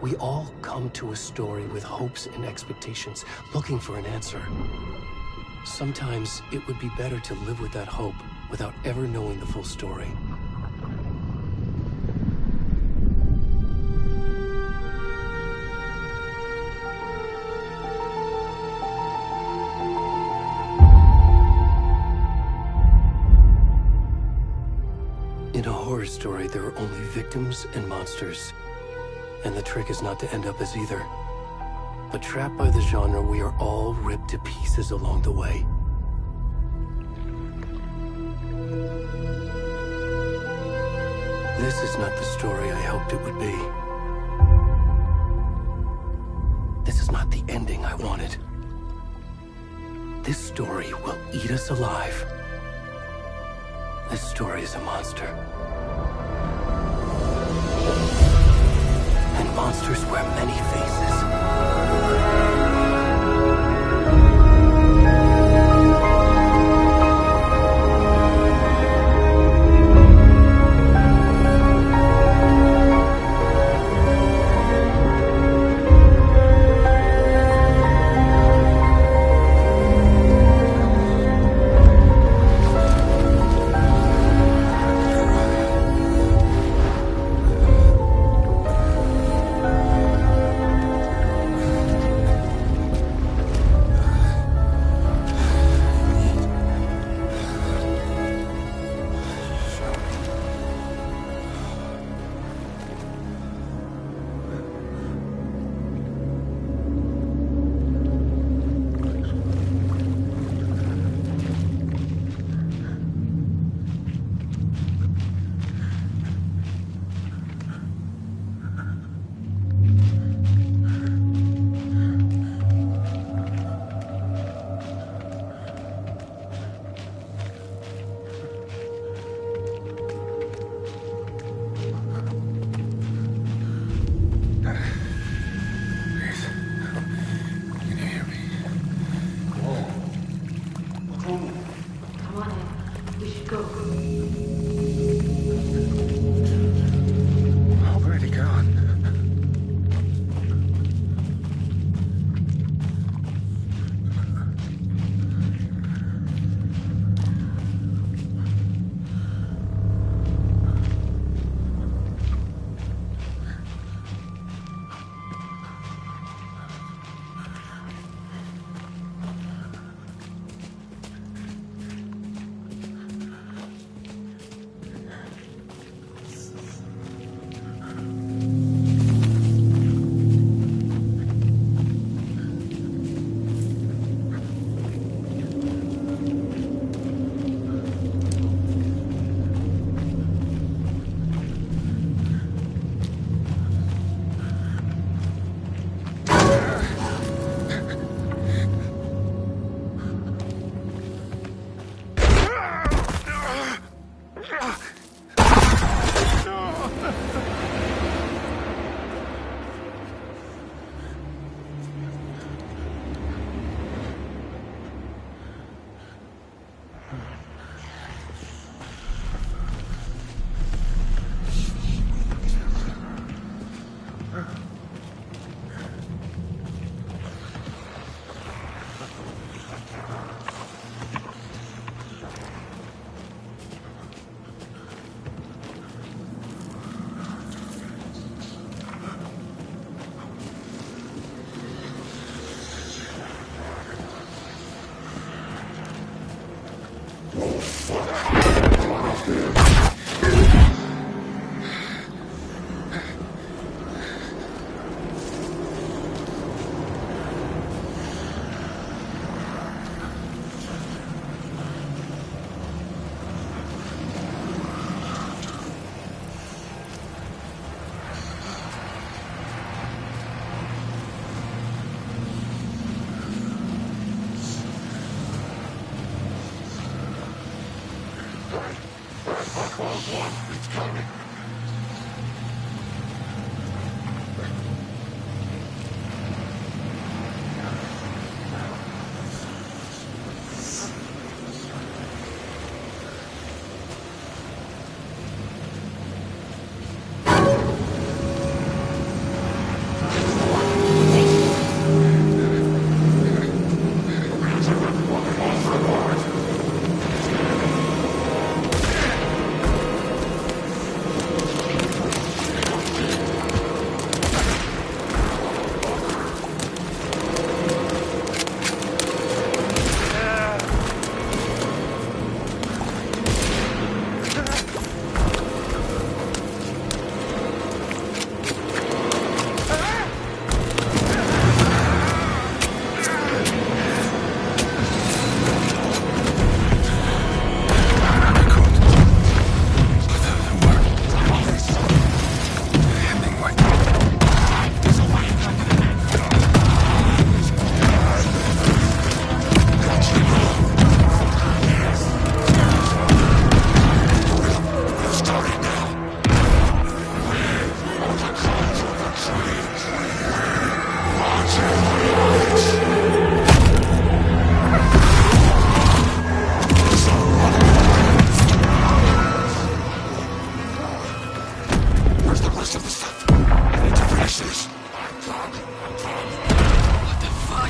We all come to a story with hopes and expectations, looking for an answer. Sometimes it would be better to live with that hope without ever knowing the full story. In a horror story, there are only victims and monsters. And the trick is not to end up as either. But trapped by the genre, we are all ripped to pieces along the way. This is not the story I hoped it would be. This is not the ending I wanted. This story will eat us alive. This story is a monster. And monsters wear many faces. It's coming. the rest of the stuff. I need to finish this. What the fuck?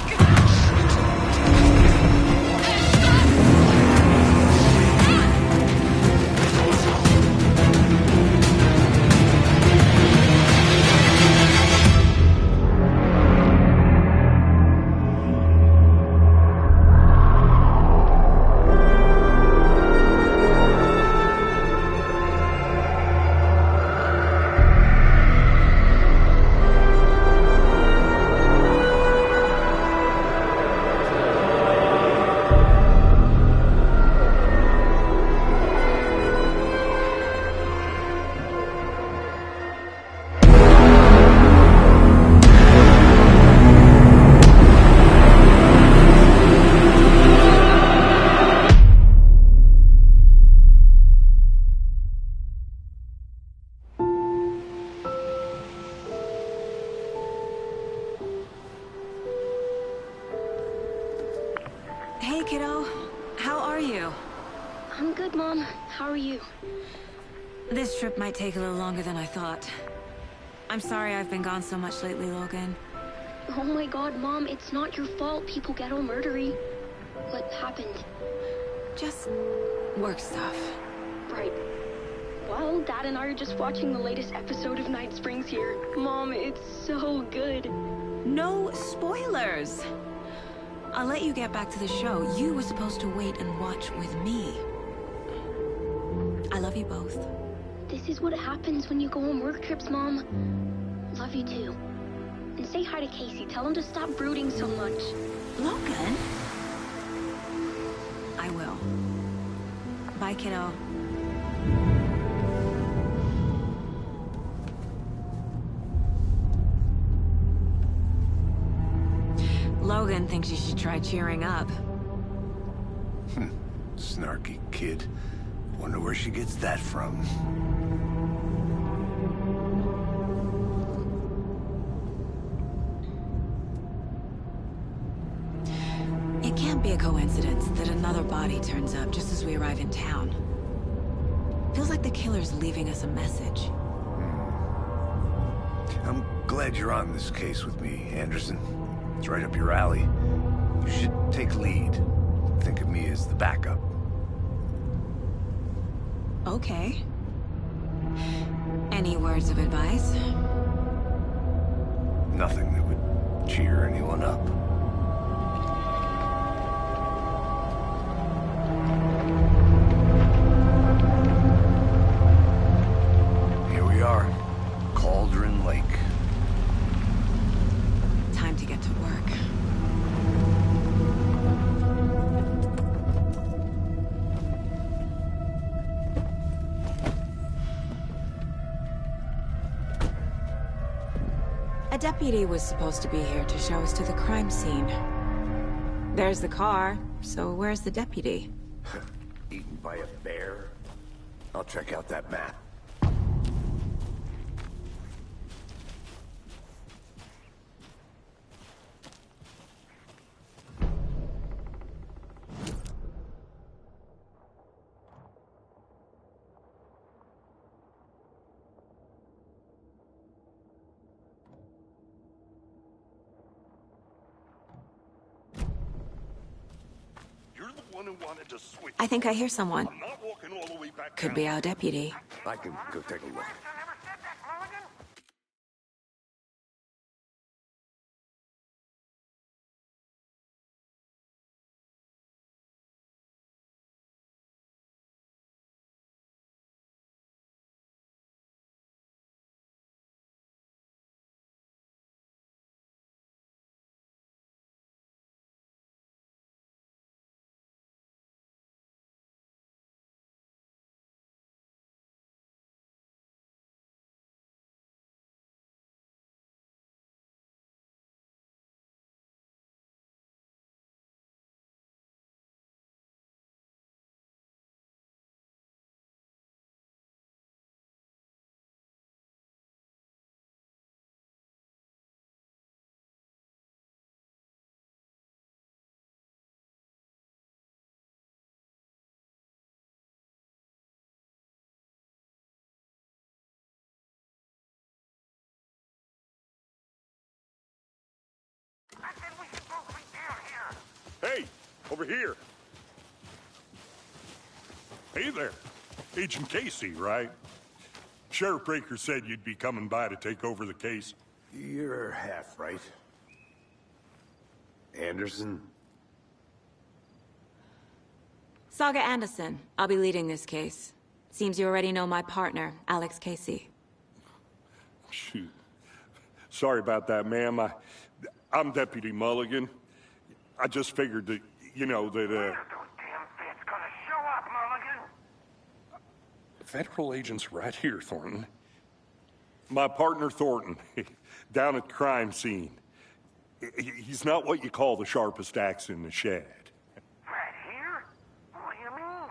Hey, kiddo. How are you? I'm good, Mom. How are you? This trip might take a little longer than I thought. I'm sorry I've been gone so much lately, Logan. Oh my god, Mom, it's not your fault people get all murdery. What happened? Just work stuff. Right. Well, Dad and I are just watching the latest episode of Night Springs here. Mom, it's so good. No spoilers! I'll let you get back to the show. You were supposed to wait and watch with me. I love you both. This is what happens when you go on work trips, Mom. Love you too. And say hi to Casey. Tell him to stop brooding so much. Logan? I will. Bye, kiddo. Logan thinks you should try cheering up. Snarky kid. Wonder where she gets that from. It can't be a coincidence that another body turns up just as we arrive in town. Feels like the killer's leaving us a message. I'm glad you're on this case with me, Anderson. It's right up your alley. You should take lead. Think of me as the backup. Okay. Any words of advice? Nothing that would cheer anyone up. Here we are. Cauldron Lake. Time to get to work. A deputy was supposed to be here to show us to the crime scene. There's the car, so where's the deputy? Eaten by a bear? I'll check out that map. You're the one who wanted to switch. I think I hear someone. I'm not walking all the way back Could down. be our deputy. I can go take a look. Over here. Hey there. Agent Casey, right? Sheriff Breaker said you'd be coming by to take over the case. You're half right. Anderson? Saga Anderson. I'll be leading this case. Seems you already know my partner, Alex Casey. Shoot. Sorry about that, ma'am. I'm Deputy Mulligan. I just figured that, you know, that, Those damn feds gonna show up, Mulligan. Federal agent's right here, Thornton. My partner, Thornton, down at the crime scene. He's not what you call the sharpest axe in the shed. Right here? What do you mean?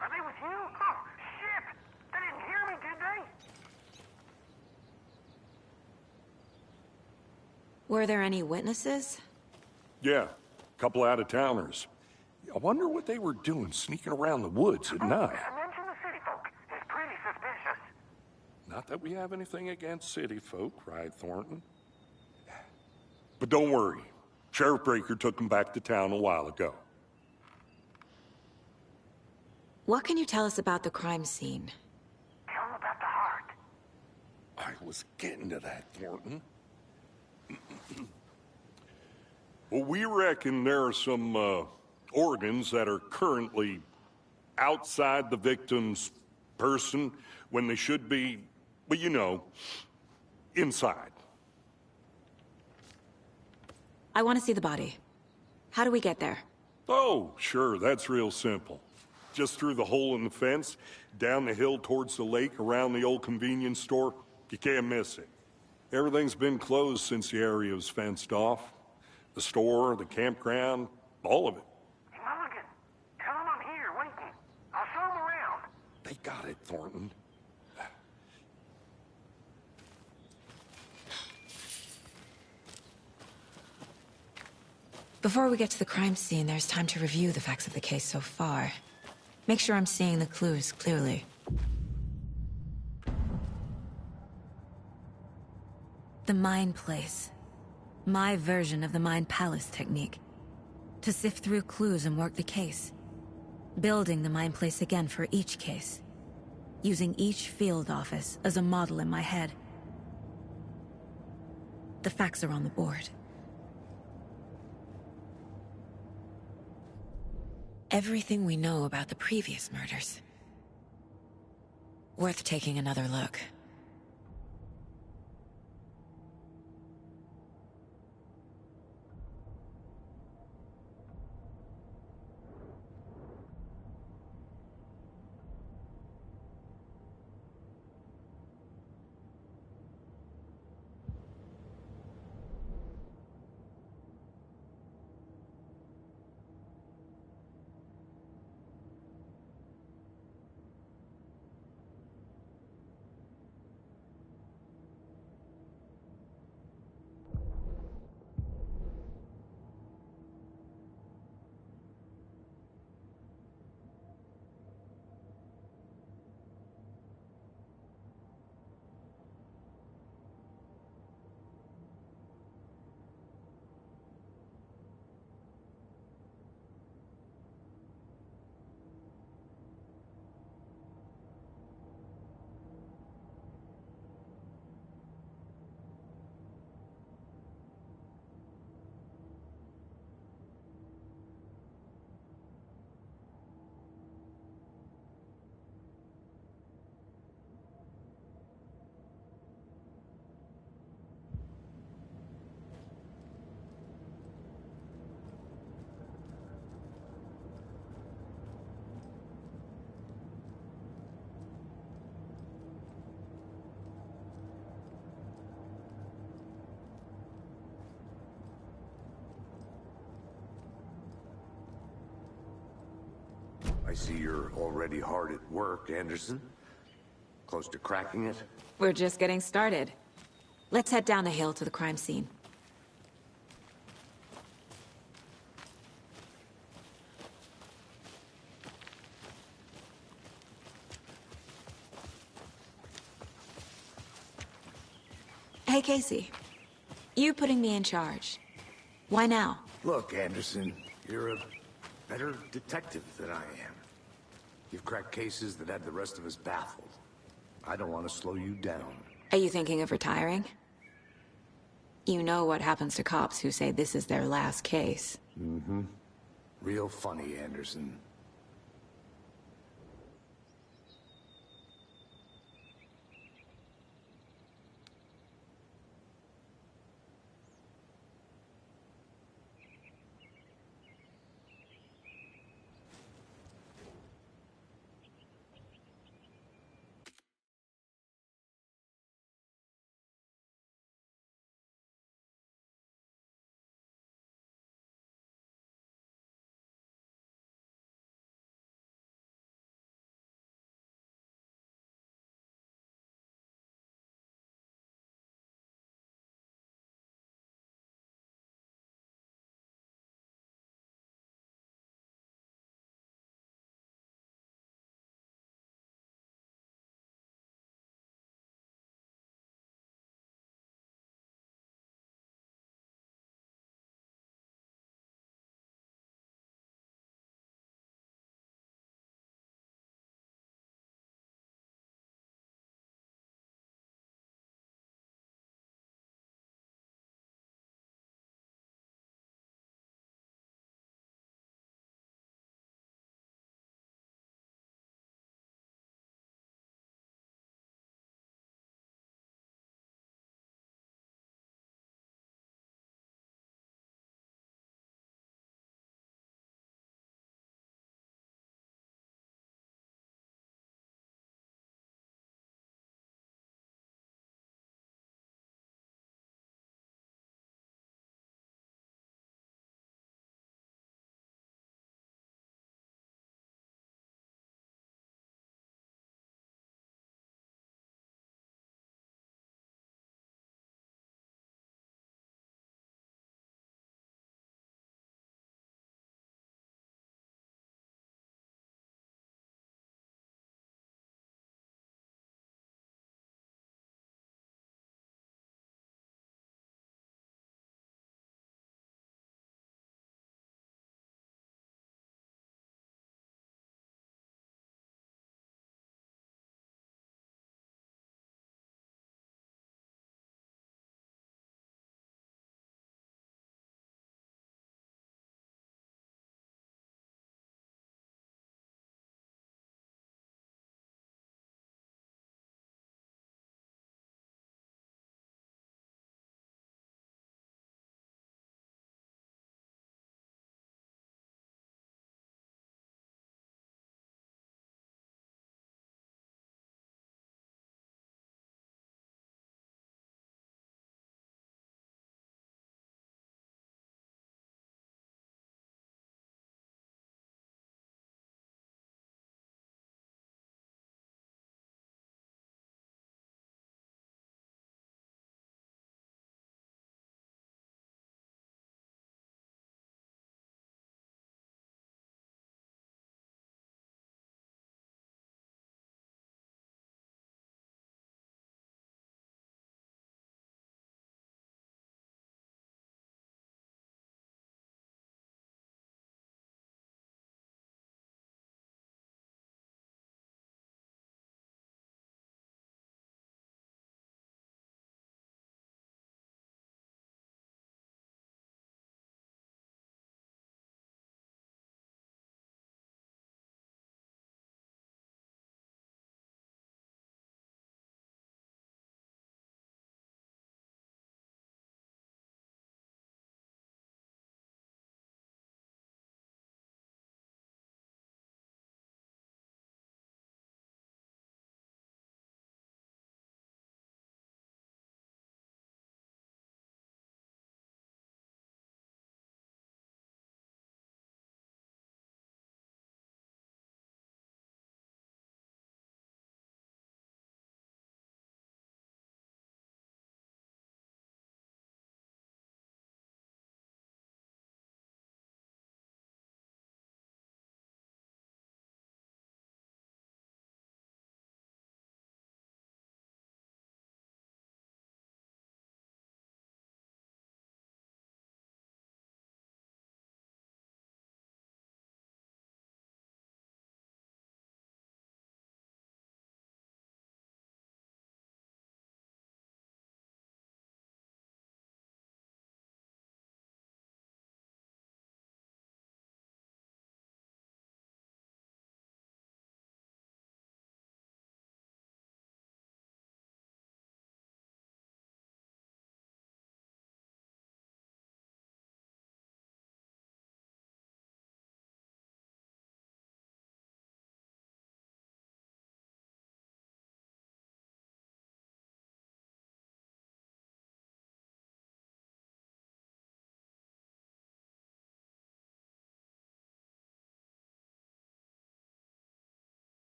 Are they with you? Oh, shit! They didn't hear me, did they? Were there any witnesses? Yeah, a couple out-of-towners. I wonder what they were doing sneaking around the woods at night. Mention the city folk. It's pretty suspicious. Not that we have anything against city folk, right, Thornton? But don't worry. Sheriff Breaker took them back to town a while ago. What can you tell us about the crime scene? Tell them about the heart. I was getting to that, Thornton. Well, we reckon there are some organs that are currently outside the victim's person when they should be, well, you know, inside. I want to see the body. How do we get there? Oh, sure, that's real simple. Just through the hole in the fence, down the hill towards the lake, around the old convenience store. You can't miss it. Everything's been closed since the area was fenced off. The store, the campground, all of it. Hey, Mulligan, tell them I'm here, waiting. I'll show them around. They got it, Thornton. Before we get to the crime scene, there's time to review the facts of the case so far. Make sure I'm seeing the clues clearly. The Mind Place. My version of the Mind Palace technique. To sift through clues and work the case. Building the Mind Place again for each case. Using each field office as a model in my head. The facts are on the board. Everything we know about the previous murders. Worth taking another look. I see you're already hard at work, Anderson. Close to cracking it? We're just getting started. Let's head down the hill to the crime scene. Hey, Casey. You putting me in charge. Why now? Look, Anderson, you're a better detective than I am. You've cracked cases that had the rest of us baffled. I don't want to slow you down. Are you thinking of retiring? You know what happens to cops who say this is their last case. Mm-hmm. Real funny, Anderson.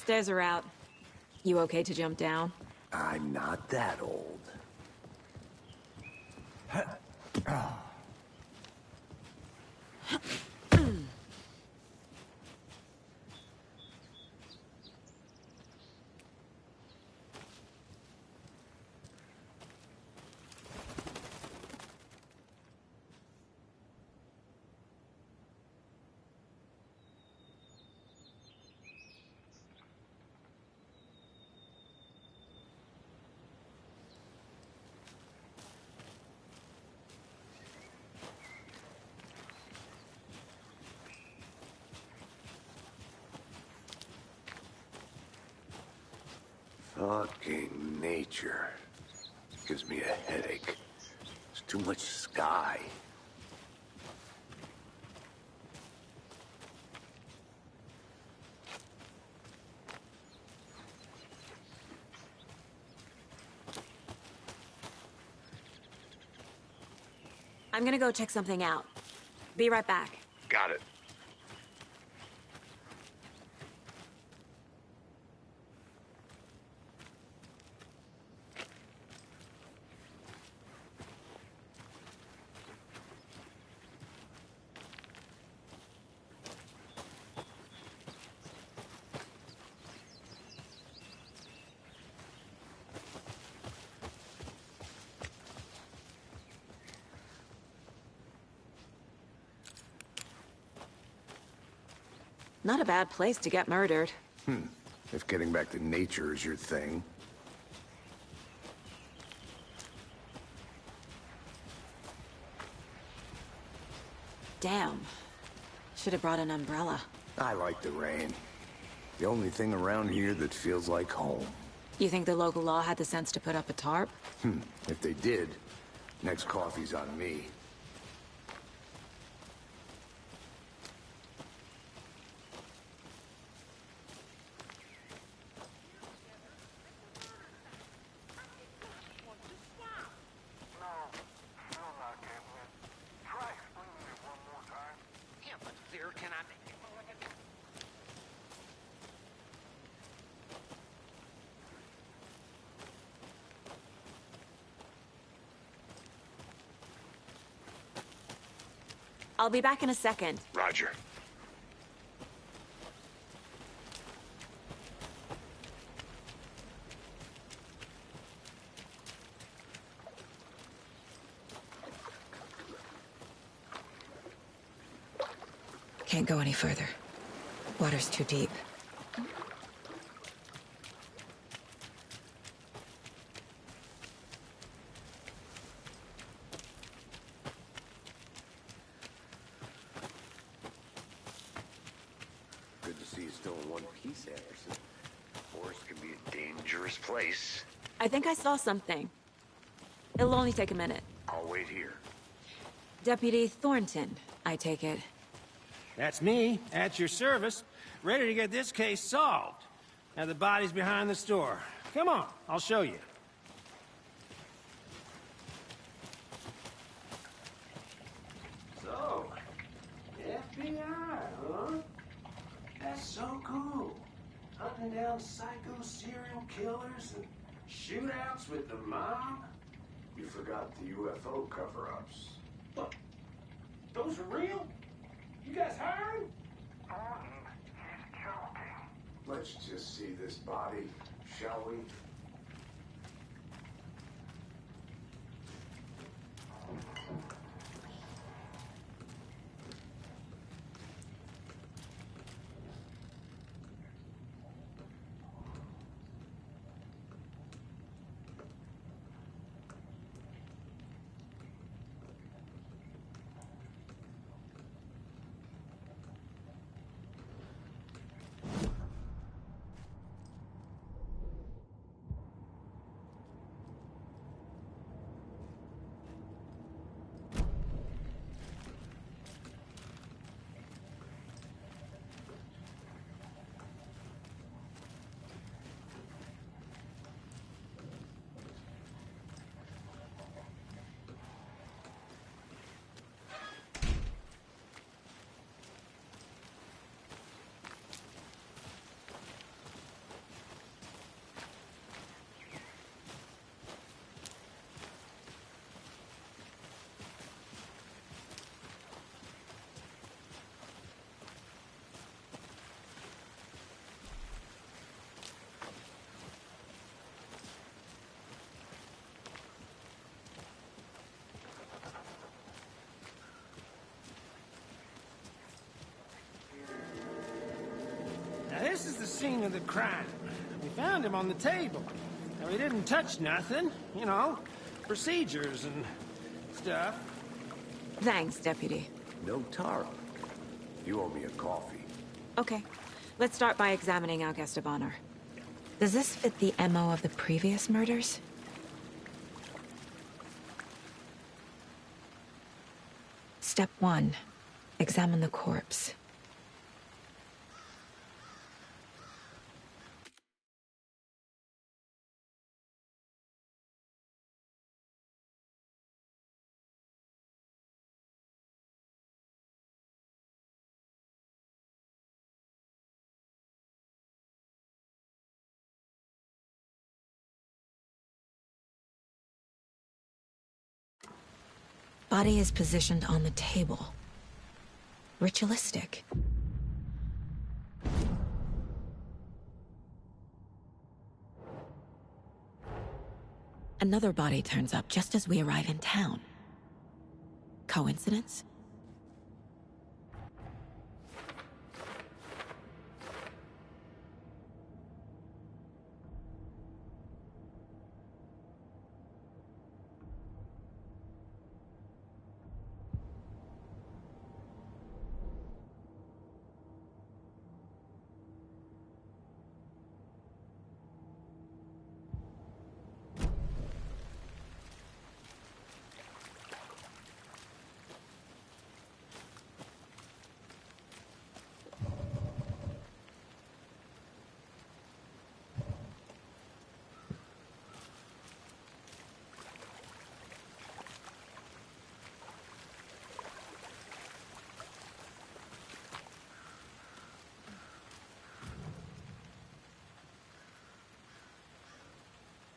Stairs are out. You okay to jump down? I'm not that old. Fucking nature. Gives me a headache. There's too much sky. I'm gonna go check something out. Be right back. Got it. Not a bad place to get murdered. If getting back to nature is your thing. Damn. Should have brought an umbrella. I like the rain. The only thing around here that feels like home. You think the local law had the sense to put up a tarp? If they did, next coffee's on me. I'll be back in a second. Roger. Can't go any further. Water's too deep. Good to see you still in one piece, Anderson. Forest can be a dangerous place. I think I saw something. It'll only take a minute. I'll wait here. Deputy Thornton, I take it. That's me, at your service, ready to get this case solved. Now the body's behind the store. Come on, I'll show you. So, FBI, huh? That's so cool. Hunting down psycho serial killers and shootouts with the mob. You forgot the UFO cover-ups. What? Those are real? You guys hiring? Thornton, he's joking. Let's just see this body, shall we? this is the scene of the crime. We found him on the table. Now, he didn't touch nothing, you know, procedures and stuff. Thanks, Deputy. No Tara. You owe me a coffee. Okay, let's start by examining our guest of honor. Does this fit the MO of the previous murders? Step 1. Examine the corpse. Body is positioned on the table. Ritualistic. Another body turns up just as we arrive in town. Coincidence?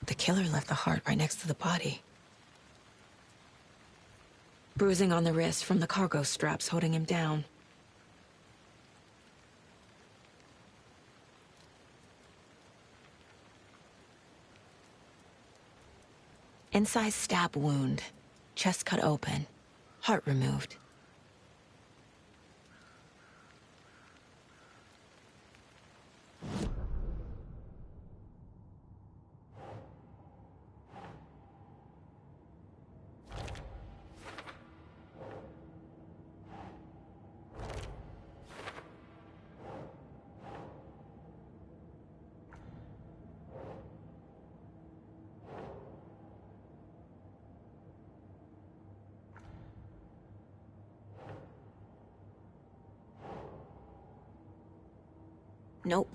The killer left the heart right next to the body. Bruising on the wrist from the cargo straps holding him down. Inside stab wound, chest cut open, heart removed. Nope.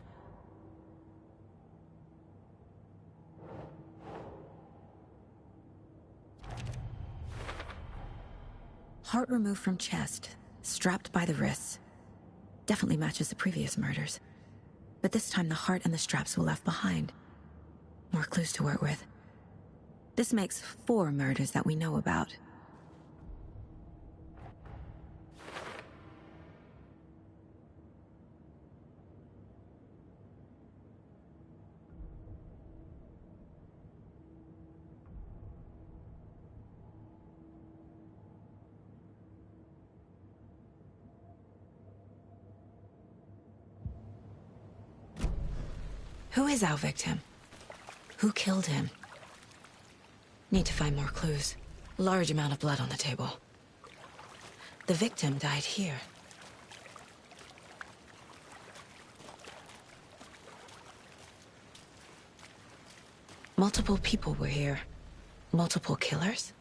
Heart removed from chest, strapped by the wrists. Definitely matches the previous murders. But this time the heart and the straps were left behind. More clues to work with. This makes 4 murders that we know about. Who is our victim? Who killed him? Need to find more clues. Large amount of blood on the table. The victim died here. Multiple people were here. Multiple killers?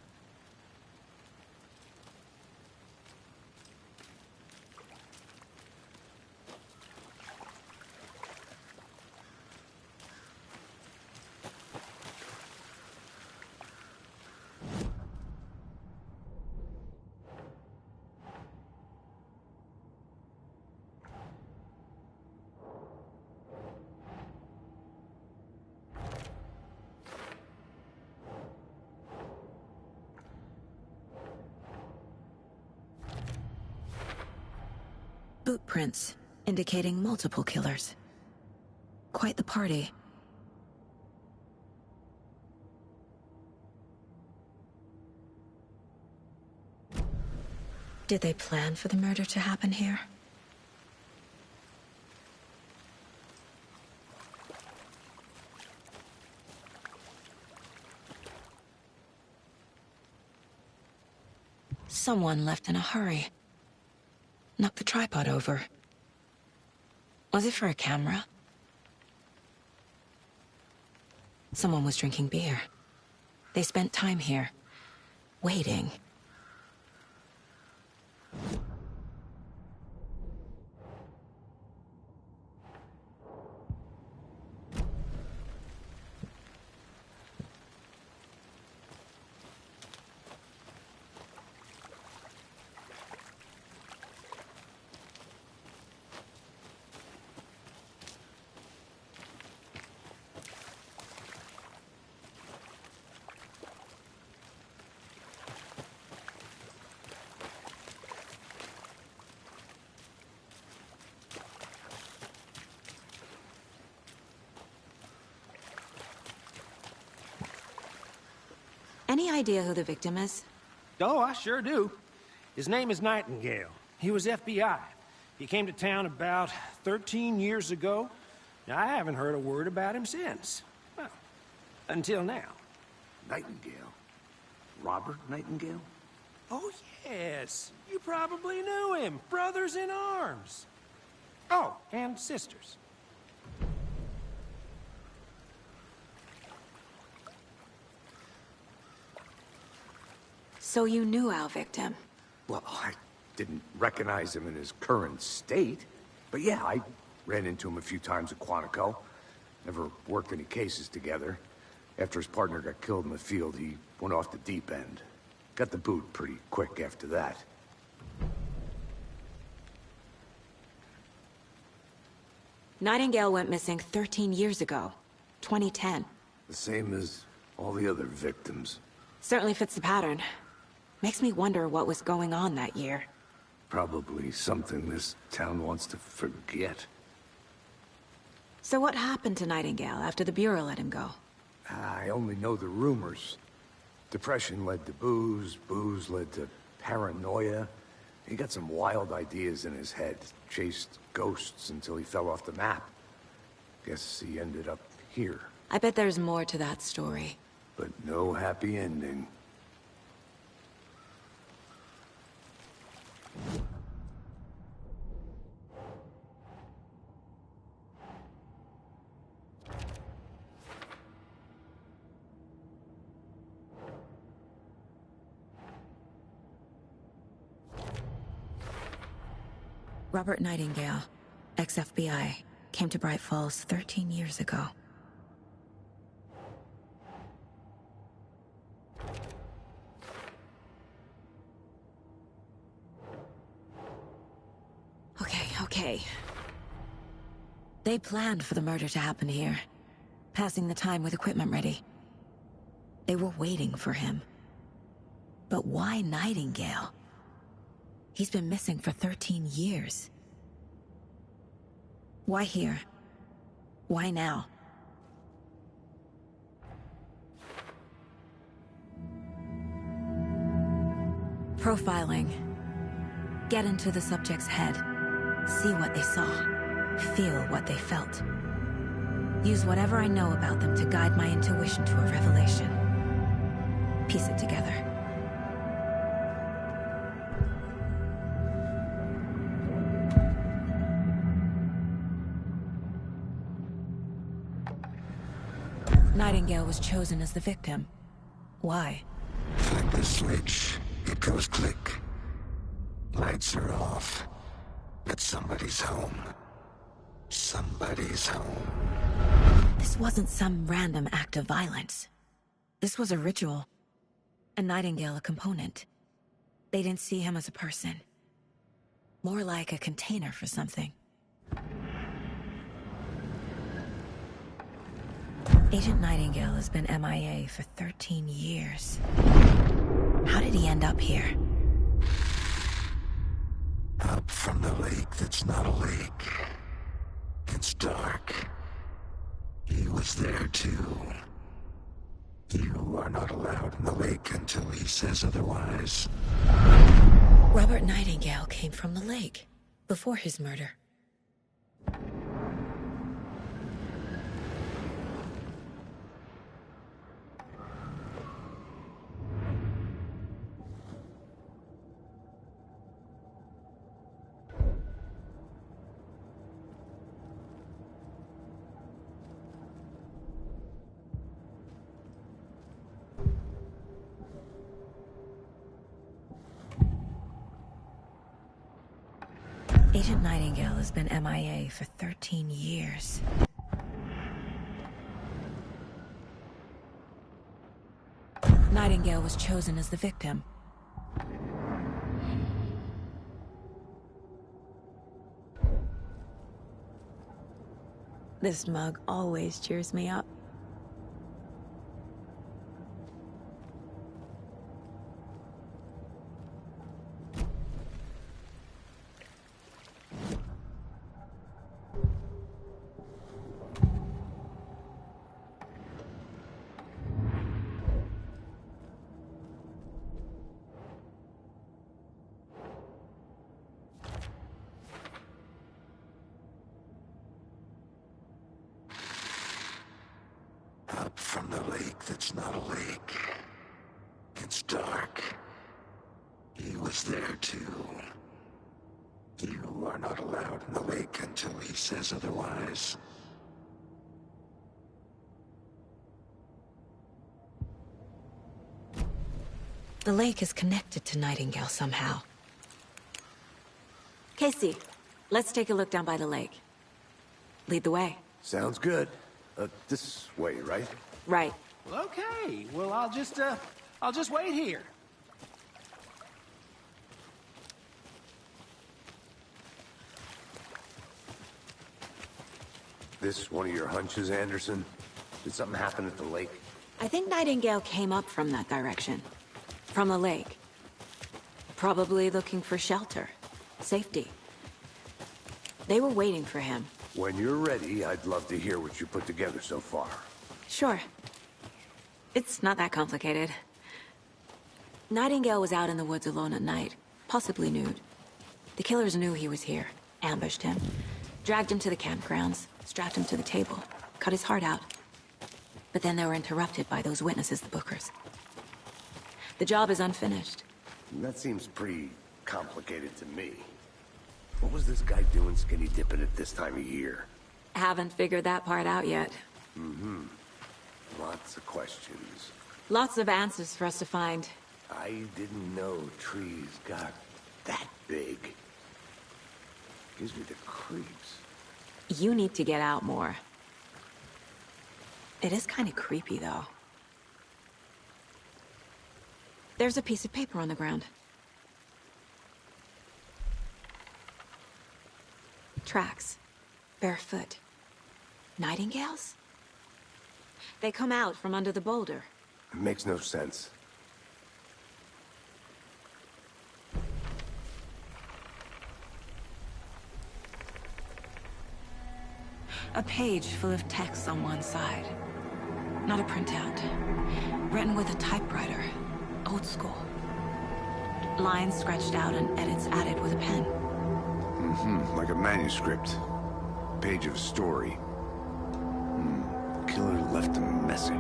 Boot prints, indicating multiple killers. Quite the party. Did they plan for the murder to happen here? Someone left in a hurry. Knocked the tripod over. Was it for a camera? Someone was drinking beer. They spent time here, waiting. Any idea who the victim is? Oh, I sure do. His name is Nightingale. He was FBI. He came to town about 13 years ago. Now, I haven't heard a word about him since. Well, until now. Nightingale? Robert Nightingale? Oh, yes. You probably knew him. Brothers in arms. Oh, and sisters. So you knew our victim? Well, I didn't recognize him in his current state. But yeah, I ran into him a few times at Quantico. Never worked any cases together. After his partner got killed in the field, he went off the deep end. Got the boot pretty quick after that. Nightingale went missing 13 years ago. 2010. The same as all the other victims. Certainly fits the pattern. Makes me wonder what was going on that year. Probably something this town wants to forget. So what happened to Nightingale after the Bureau let him go? I only know the rumors. Depression led to booze, booze led to paranoia. He got some wild ideas in his head, chased ghosts until he fell off the map. Guess he ended up here. I bet there's more to that story. But no happy ending. Robert Nightingale, ex-FBI, came to Bright Falls 13 years ago. Okay. They planned for the murder to happen here, passing the time with equipment ready. They were waiting for him. But why Nightingale? He's been missing for 13 years. Why here? Why now? Profiling. Get into the subject's head. See what they saw. Feel what they felt. Use whatever I know about them to guide my intuition to a revelation. Piece it together. Nightingale was chosen as the victim. Why? Flip the switch. It goes click. Lights are off. But somebody's home. Somebody's home. This wasn't some random act of violence. This was a ritual. And Nightingale a component. They didn't see him as a person. More like a container for something. Agent Nightingale has been MIA for 13 years. How did he end up here? Up from the lake that's not a lake. It's dark. He was there too. You are not allowed in the lake until he says otherwise. Robert Nightingale came from the lake, before his murder. Agent Nightingale has been MIA for 13 years. Nightingale was chosen as the victim. This mug always cheers me up. Up from the lake that's not a lake. It's dark. He was there too. You are not allowed in the lake until he says otherwise. The lake is connected to Nightingale somehow. Casey, let's take a look down by the lake. Lead the way. Sounds good. This way, right? Right. Well, okay. Well, I'll just wait here. This one of your hunches, Anderson? Did something happen at the lake? I think Nightingale came up from that direction. From the lake. Probably looking for shelter. Safety. They were waiting for him. When you're ready, I'd love to hear what you put together so far. Sure. It's not that complicated. Nightingale was out in the woods alone at night, possibly nude. The killers knew he was here, ambushed him, dragged him to the campgrounds, strapped him to the table, cut his heart out. But then they were interrupted by those witnesses, the Bookers. The job is unfinished. That seems pretty complicated to me. What was this guy doing skinny dipping at this time of year? Haven't figured that part out yet. Mm-hmm. Lots of questions. Lots of answers for us to find. I didn't know trees got that big. Gives me the creeps. You need to get out more. It is kind of creepy, though. There's a piece of paper on the ground. Tracks. Barefoot. Nightingales? They come out from under the boulder. It makes no sense. A page full of text on one side. Not a printout. Written with a typewriter. Old school. Lines scratched out and edits added with a pen. Mm-hmm. Like a manuscript. Page of story. Killer left a message.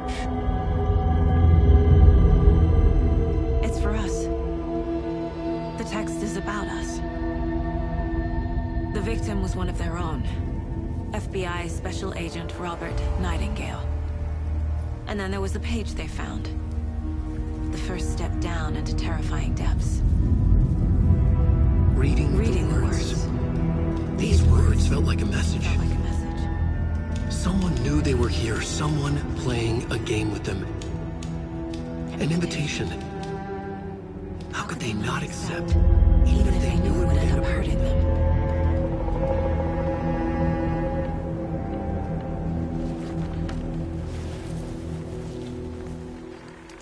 It's for us. The text is about us. The victim was one of their own. FBI Special Agent Robert Nightingale. And then there was the page they found. The first step down into terrifying depths. Reading the words. These words felt like a message. Someone knew they were here, someone playing a game with them. An invitation. How could they not accept, even if they knew it would end up hurting them?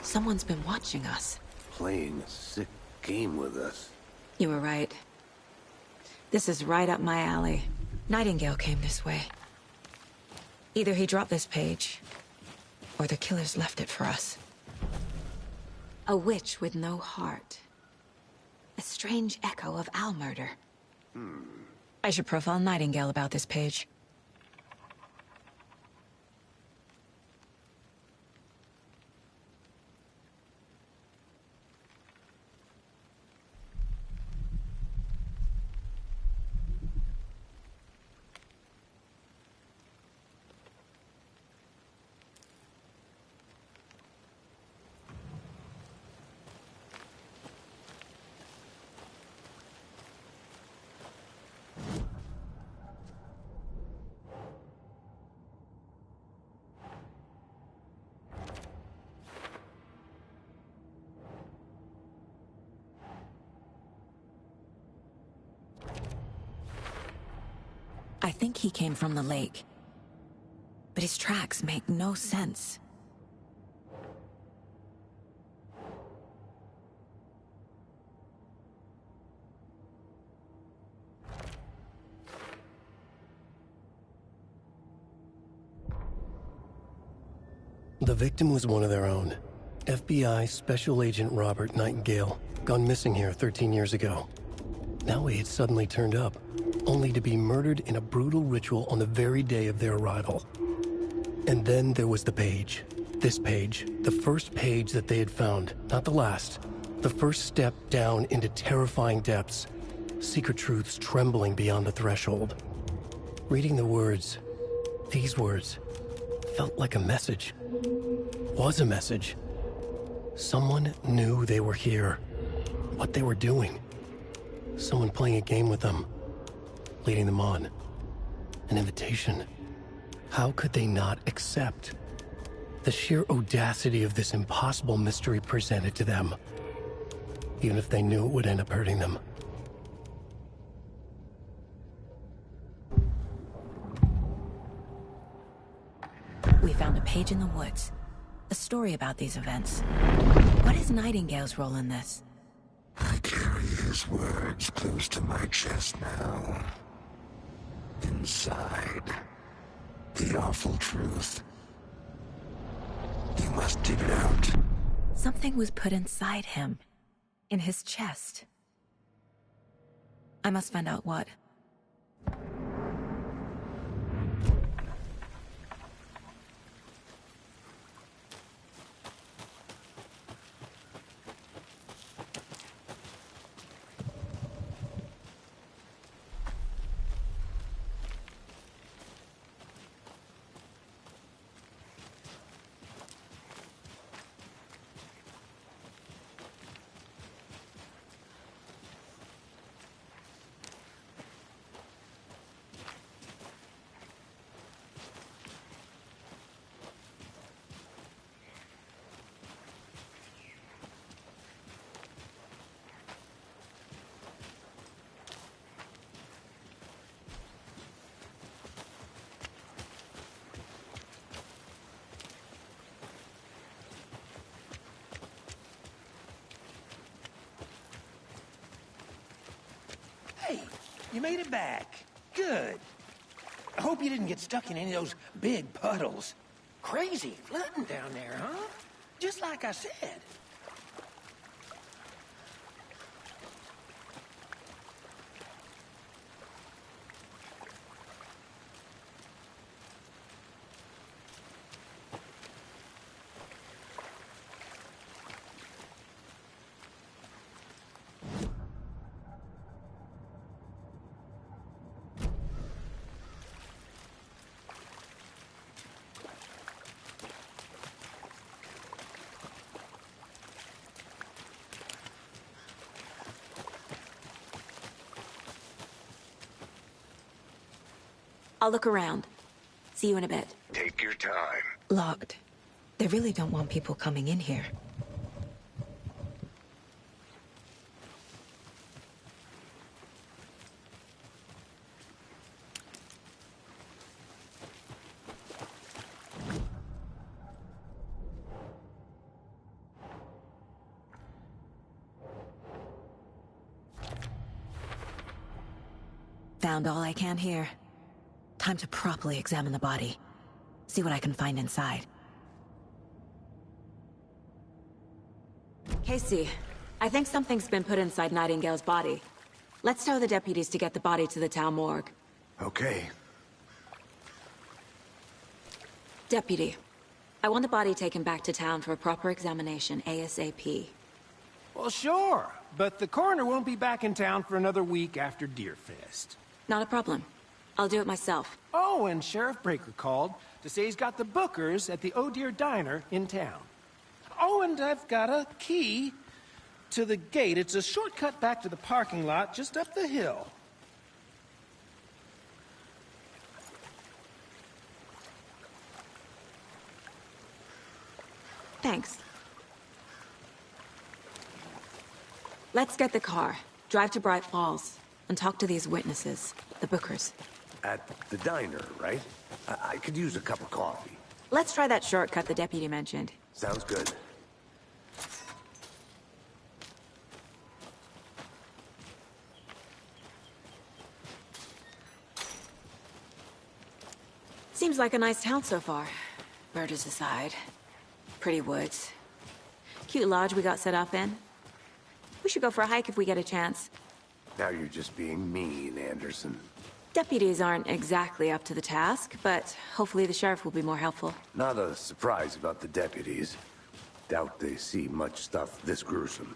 Someone's been watching us. Playing a sick game with us. You were right. This is right up my alley. Nightingale came this way. Either he dropped this page, or the killers left it for us. A witch with no heart. A strange echo of owl murder. I should profile Nightingale about this page. I think he came from the lake. But his tracks make no sense. The victim was one of their own. FBI Special Agent Robert Nightingale, gone missing here 13 years ago. Now he had suddenly turned up, only to be murdered in a brutal ritual on the very day of their arrival. And then there was the page. This page, the first page that they had found, not the last. The first step down into terrifying depths, secret truths trembling beyond the threshold. Reading the words, these words, felt like a message. Was a message. Someone knew they were here, what they were doing. Someone playing a game with them, leading them on. An invitation. How could they not accept? The sheer audacity of this impossible mystery presented to them, even if they knew it would end up hurting them. We found a page in the woods. A story about these events. What is Nightingale's role in this? I carry his words close to my chest now. Inside, the awful truth. You must dig it out. Something was put inside him. In his chest. I must find out what. Hey, you made it back. Good. I hope you didn't get stuck in any of those big puddles. Crazy flooding down there, huh? Just like I said. I'll look around. See you in a bit. Take your time. Locked. They really don't want people coming in here. Found all I can here. Time to properly examine the body. See what I can find inside. Casey, I think something's been put inside Nightingale's body. Let's tell the deputies to get the body to the town morgue. Okay. Deputy, I want the body taken back to town for a proper examination ASAP. Well, sure. But the coroner won't be back in town for another week after Deerfest. Not a problem. I'll do it myself. Oh, and Sheriff Breaker called to say he's got the Bookers at the Oh Deer Diner in town. Oh, and I've got a key to the gate. It's a shortcut back to the parking lot just up the hill. Thanks. Let's get the car, drive to Bright Falls, and talk to these witnesses, the Bookers. At the diner, right? I could use a cup of coffee. Let's try that shortcut the deputy mentioned. Sounds good. Seems like a nice town so far. Murders aside. Pretty woods. Cute lodge we got set up in. We should go for a hike if we get a chance. Now you're just being mean, Anderson. Deputies aren't exactly up to the task, but hopefully the sheriff will be more helpful. Not a surprise about the deputies. Doubt they see much stuff this gruesome.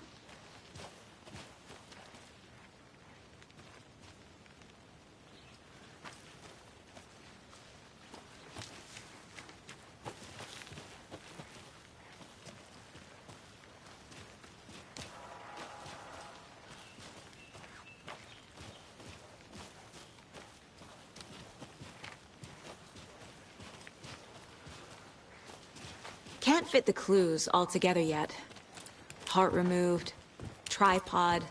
Can't fit the clues all together yet. Heart removed, tripod,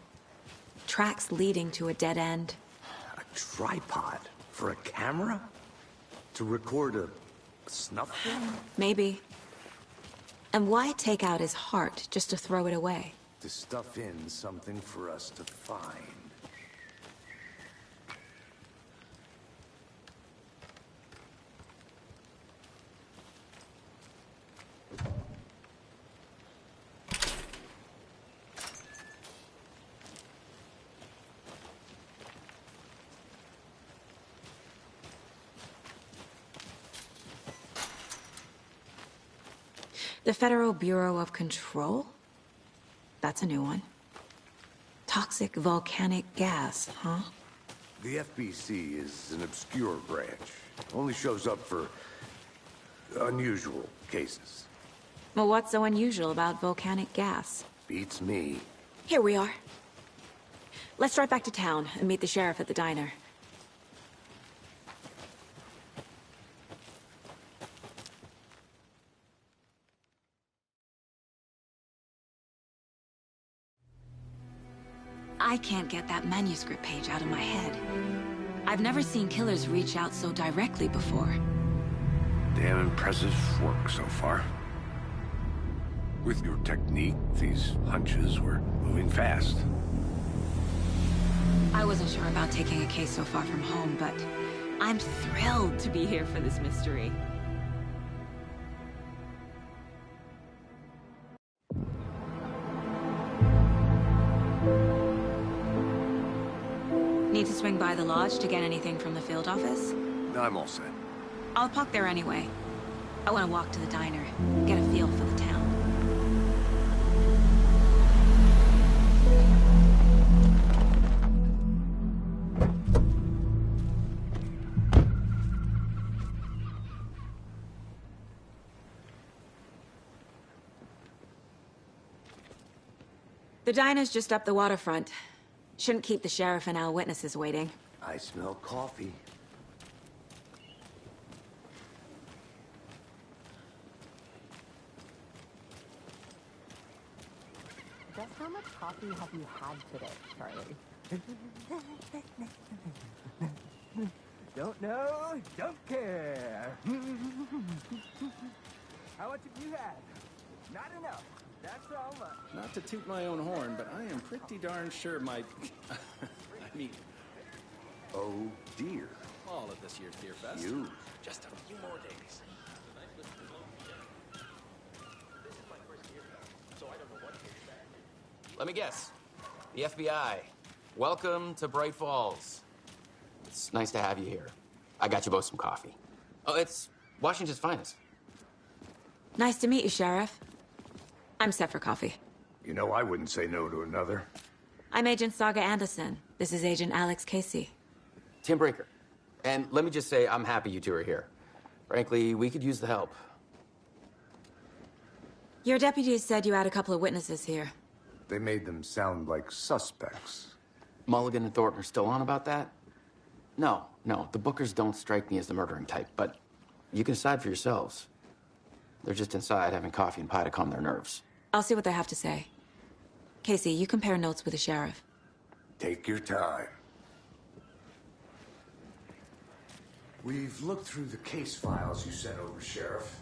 tracks leading to a dead end. A tripod? For a camera? To record a snuff film? Maybe. And why take out his heart just to throw it away? To stuff in something for us to find. The Federal Bureau of Control? That's a new one. Toxic volcanic gas, huh? The FBC is an obscure branch. Only shows up for unusual cases. Well, what's so unusual about volcanic gas? Beats me. Here we are. Let's drive back to town and meet the sheriff at the diner. I can't get that manuscript page out of my head. I've never seen killers reach out so directly before. Damn impressive work so far. With your technique, these hunches were moving fast. I wasn't sure about taking a case so far from home, but I'm thrilled to be here for this mystery. Need to swing by the lodge to get anything from the field office? I'm all set. I'll park there anyway. I want to walk to the diner, get a feel for the town. The diner's just up the waterfront. Shouldn't keep the sheriff and our witnesses waiting. I smell coffee. Just how much coffee have you had today, Charlie? Don't know, don't care. How much have you had? Not enough. That's all much. Not to toot my own horn, but I am pretty darn sure my... I mean... Oh, dear. All of this year's Beer Fest. You. Just a few more days. Let me guess. The FBI. Welcome to Bright Falls. It's nice to have you here. I got you both some coffee. Oh, it's Washington's finest. Nice to meet you, Sheriff. I'm set for coffee. You know, I wouldn't say no to another. I'm Agent Saga Anderson. This is Agent Alex Casey. Tim Brinker. And let me just say, I'm happy you two are here. Frankly, we could use the help. Your deputies said you had a couple of witnesses here. They made them sound like suspects. Mulligan and Thornton are still on about that? No, the Bookers don't strike me as the murdering type, but you can decide for yourselves. They're just inside having coffee and pie to calm their nerves. I'll see what they have to say. Casey, you compare notes with the sheriff. Take your time. We've looked through the case files you sent over, Sheriff.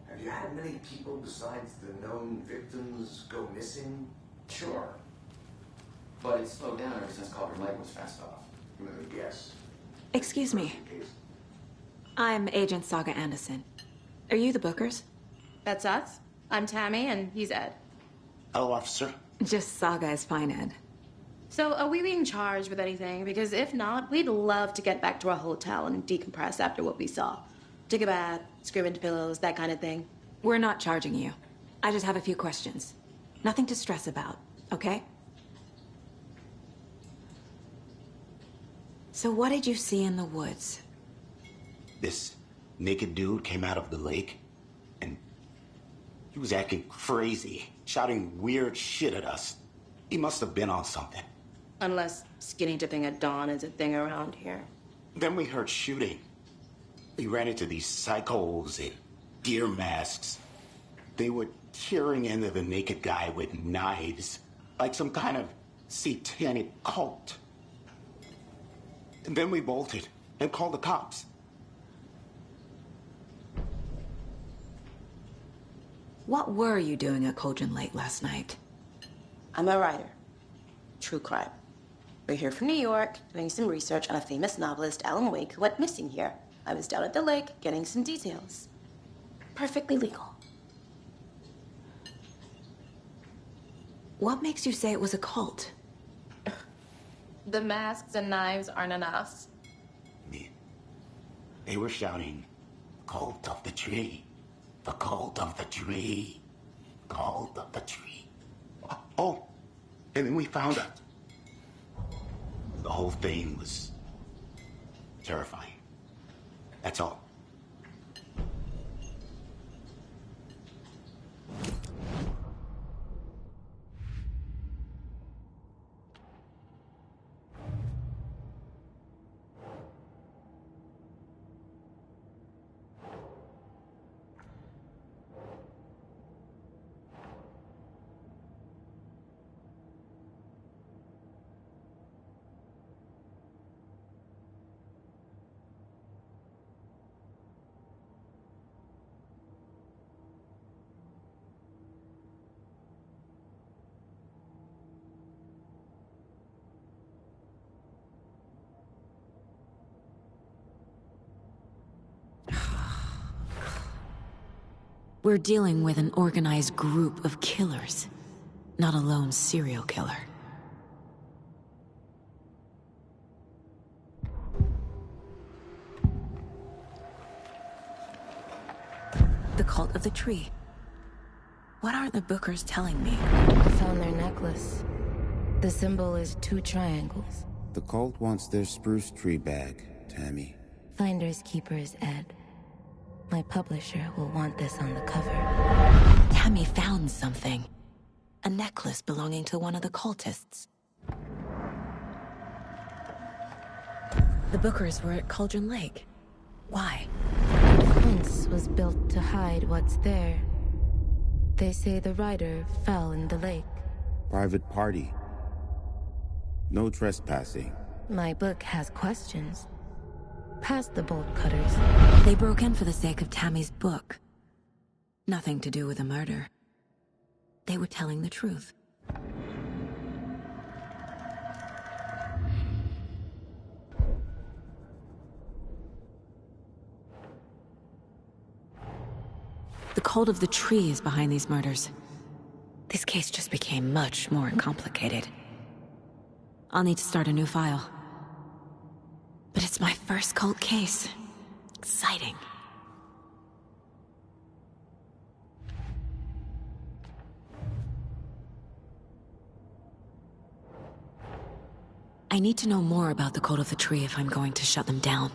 Have you had many people besides the known victims go missing? Sure. But it's slowed down ever since Cauldron Lake was fenced off. Let me guess. Excuse me. I'm Agent Saga Anderson. Are you the Bookers? That's us. I'm Tammy, and he's Ed. Hello, officer. Just Saga is fine, Ed. So, are we being charged with anything? Because if not, we'd love to get back to our hotel and decompress after what we saw. Take a bath, scream into pillows, that kind of thing. We're not charging you. I just have a few questions. Nothing to stress about, okay? So what did you see in the woods? This naked dude came out of the lake, and he was acting crazy, shouting weird shit at us. He must have been on something. Unless skinny dipping at dawn is a thing around here. Then we heard shooting. We ran into these psychos in deer masks. They were tearing into the naked guy with knives, like some kind of satanic cult. And then we bolted and called the cops. What were you doing at Cauldron Lake last night? I'm a writer. True crime. We're here from New York, doing some research on a famous novelist, Alan Wake, who went missing here. I was down at the lake, getting some details. Perfectly legal. What makes you say it was a cult? The masks and knives aren't enough. They were shouting, "Cult of the tree, the cult of the tree, cult of the tree." Oh, and then we found out. The whole thing was terrifying. That's all. We're dealing with an organized group of killers, not a lone serial killer. The Cult of the Tree. What are the Bookers telling me? I found their necklace. The symbol is 2 triangles. The cult wants their spruce tree back, Tammy. Finders keepers, Ed. My publisher will want this on the cover. Tammy found something. A necklace belonging to one of the cultists. The Bookers were at Cauldron Lake. Why? The fence was built to hide what's there. They say the rider fell in the lake. Private party. No trespassing. My book has questions. Past the bolt cutters. They broke in for the sake of Tammy's book. Nothing to do with a murder. They were telling the truth. The Cult of the Tree is behind these murders. This case just became much more complicated. I'll need to start a new file. But it's my first cult case. Exciting. I need to know more about the Cult of the Tree if I'm going to shut them down.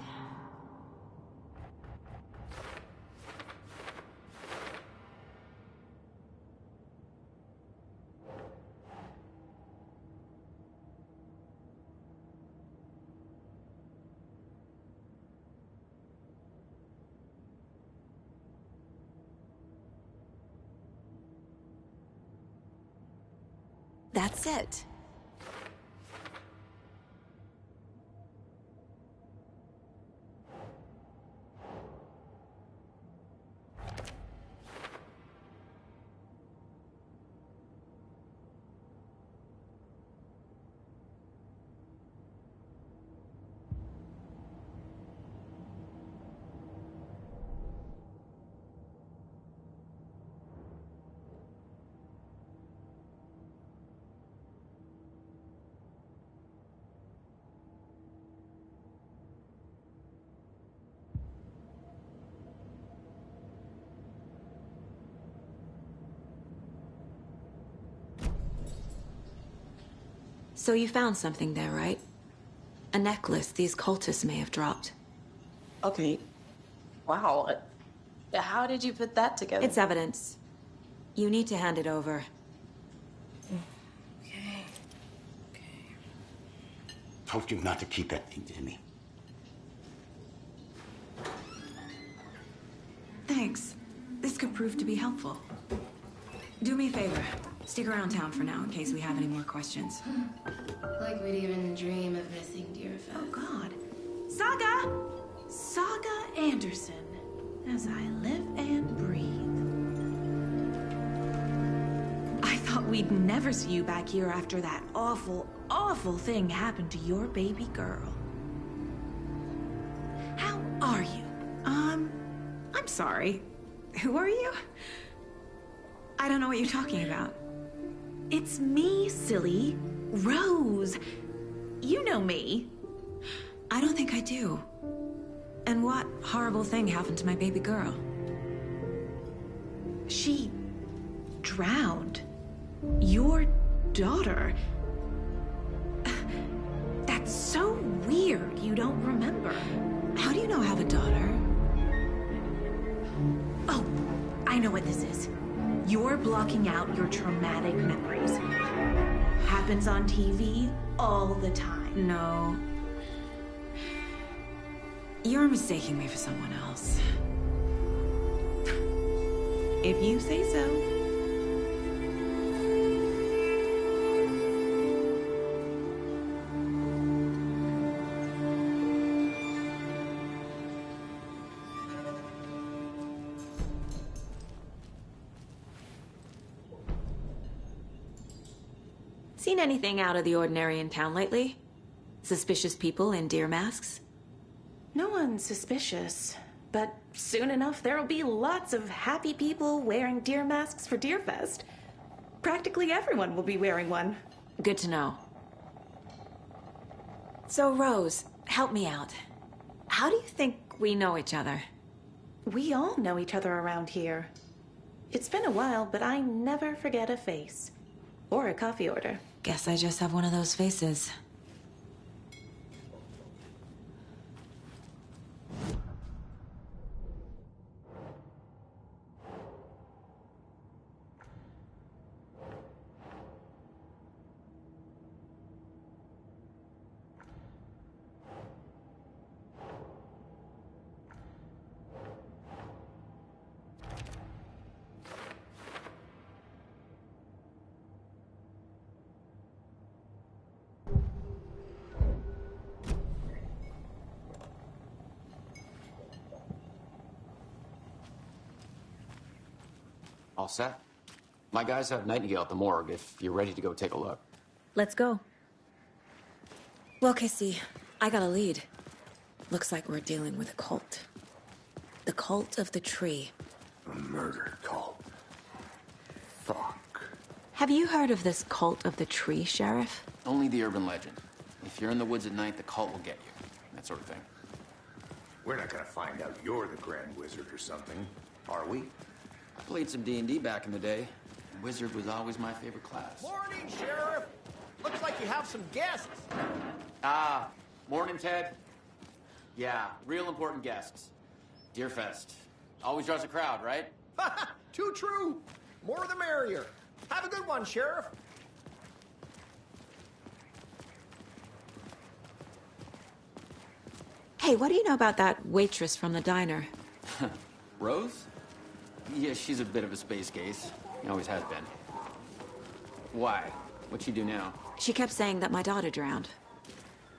That's it. So you found something there, right? A necklace these cultists may have dropped. Okay. Wow. How did you put that together? It's evidence. You need to hand it over. Okay. Told you not to keep that thing to me. Thanks. This could prove to be helpful. Do me a favor. Stick around town for now in case we have any more questions. Like we'd even dream of missing Deerfest. Oh, God. Saga Anderson. As I live and breathe. I thought we'd never see you back here after that awful, awful thing happened to your baby girl. How are you? I'm sorry. Who are you? I don't know what you're talking about. It's me, silly. Rose. You know me. I don't think I do. And what horrible thing happened to my baby girl? She drowned. Your daughter. That's so weird you don't remember. How do you know I have a daughter? Oh, I know what this is. You're blocking out your traumatic memories. Happens on TV all the time. No. You're mistaking me for someone else. If you say so. Seen anything out of the ordinary in town lately? Suspicious people in deer masks? No one's suspicious, but soon enough there'll be lots of happy people wearing deer masks for Deerfest. Practically everyone will be wearing one. Good to know. So, Rose, help me out. How do you think we know each other? We all know each other around here. It's been a while, but I never forget a face. Or a coffee order. Guess I just have one of those faces. All set? My guys have Nightingale at the morgue if you're ready to go take a look. Let's go. Well, Casey, I got a lead. Looks like we're dealing with a cult. The cult of the tree. A murder cult. Fuck. Have you heard of this cult of the tree, Sheriff? Only the urban legend. If you're in the woods at night, the cult will get you. That sort of thing. We're not gonna find out you're the Grand Wizard or something, are we? I played some D&D back in the day. Wizard was always my favorite class. Morning, Sheriff. Looks like you have some guests. Ah, morning, Ted. Yeah, real important guests. Deerfest. Always draws a crowd, right? Too true. More the merrier. Have a good one, Sheriff. Hey, what do you know about that waitress from the diner? Rose? Yeah, she's a bit of a space case. Always has been. Why? What'd she do now? She kept saying that my daughter drowned.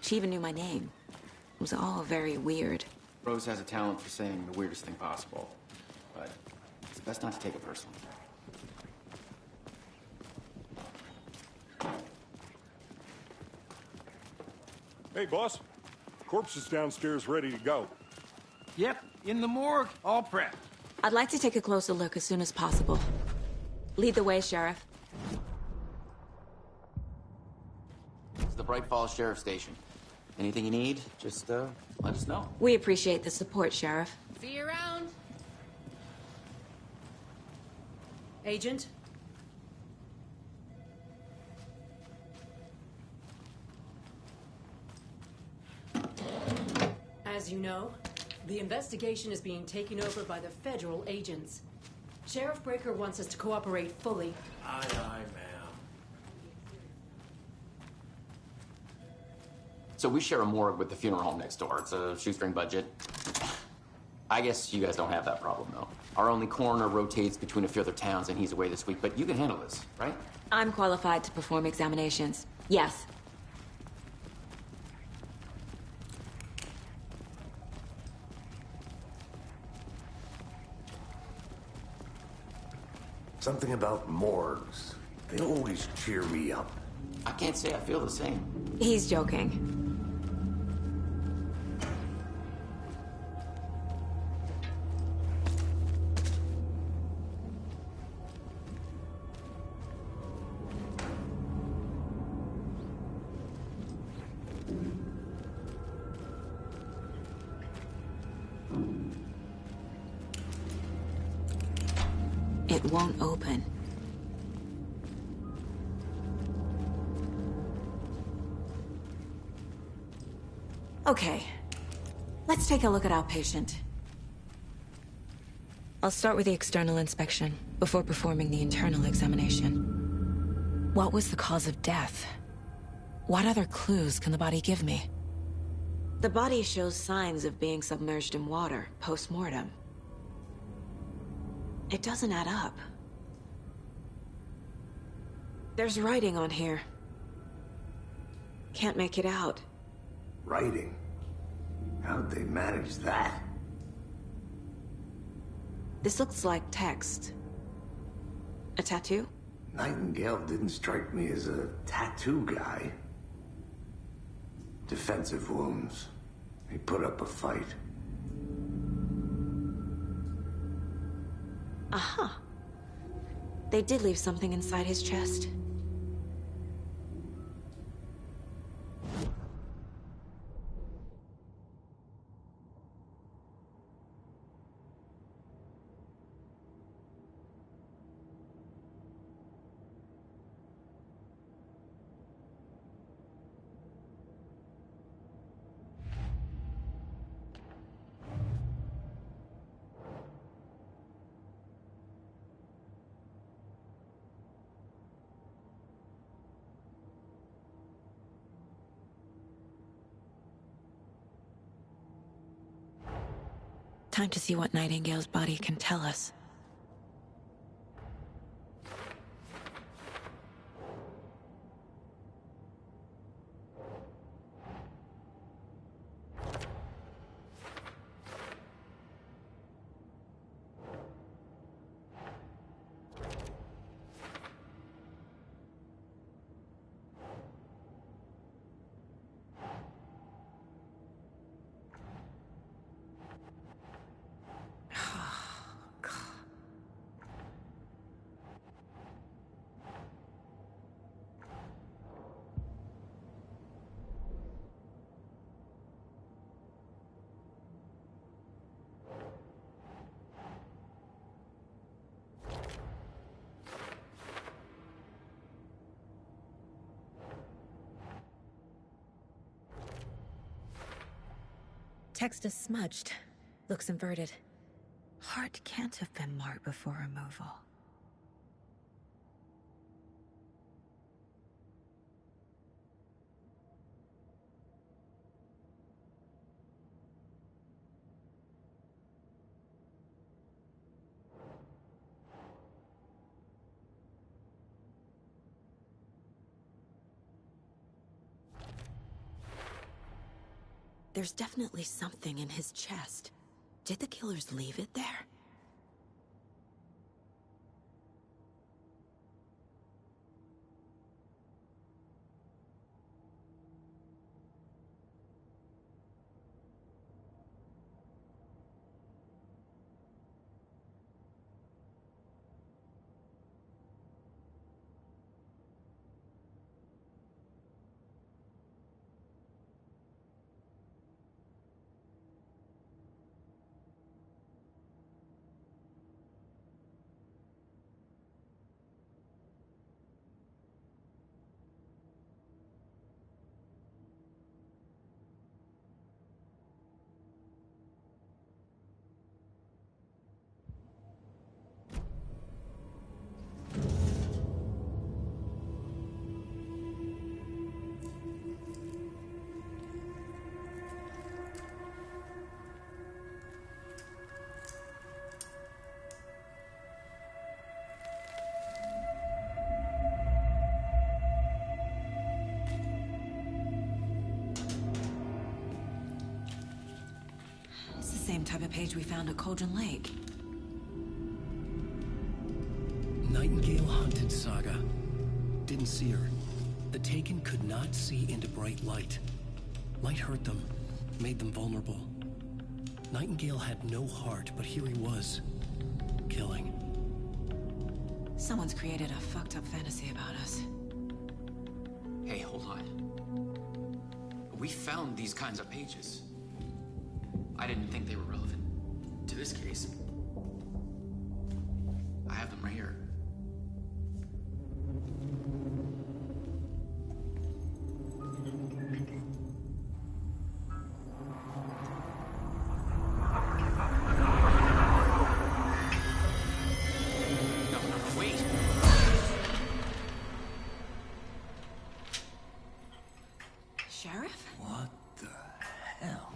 She even knew my name. It was all very weird. Rose has a talent for saying the weirdest thing possible. But it's best not to take it personally. Hey, boss. Corpse is downstairs ready to go. Yep, in the morgue, all prepped. I'd like to take a closer look as soon as possible. Lead the way, Sheriff. It's the Bright Falls Sheriff Station. Anything you need, just let us know. We appreciate the support, Sheriff. See you around. Agent? As you know, the investigation is being taken over by the federal agents. Sheriff Breaker wants us to cooperate fully. Aye, ma'am. So we share a morgue with the funeral home next door. It's a shoestring budget. I guess you guys don't have that problem, though. Our only coroner rotates between a few other towns, and he's away this week, but you can handle this, right? I'm qualified to perform examinations. Yes. Something about morgues. They always cheer me up. I can't say I feel the same. He's joking. It won't open. Okay, let's take a look at our patient. I'll start with the external inspection before performing the internal examination. What was the cause of death? What other clues can the body give me? The body shows signs of being submerged in water post-mortem. It doesn't add up. There's writing on here. Can't make it out. Writing? How'd they manage that? This looks like text. A tattoo? Nightingale didn't strike me as a tattoo guy. Defensive wounds. He put up a fight. Aha. They did leave something inside his chest. Time to see what Nightingale's body can tell us. Text is smudged. Looks inverted. Heart can't have been marked before removal. There's definitely something in his chest. Did the killers leave it there? type of page we found at Cauldron Lake. Nightingale hunted Saga. Didn't see her. The Taken could not see into bright light. Light hurt them, made them vulnerable. Nightingale had no heart, but here he was, killing. Someone's created a fucked up fantasy about us. Hey, hold on. We found these kinds of pages. I didn't think they were relevant to this case. I have them right here. Sheriff? What the hell?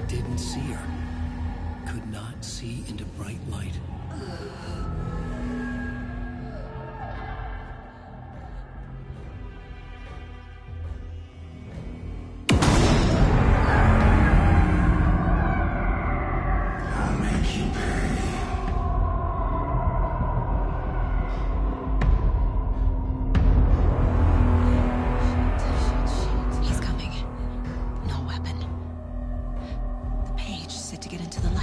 Didn't see her. Could not see into bright light. I'll make you pay. He's coming. No weapon. The page set to get into the light.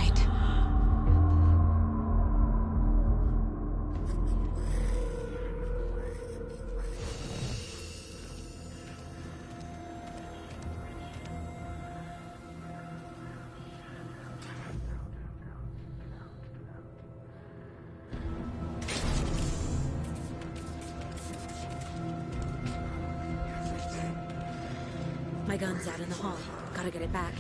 My gun's out in the hall. Gotta get it back.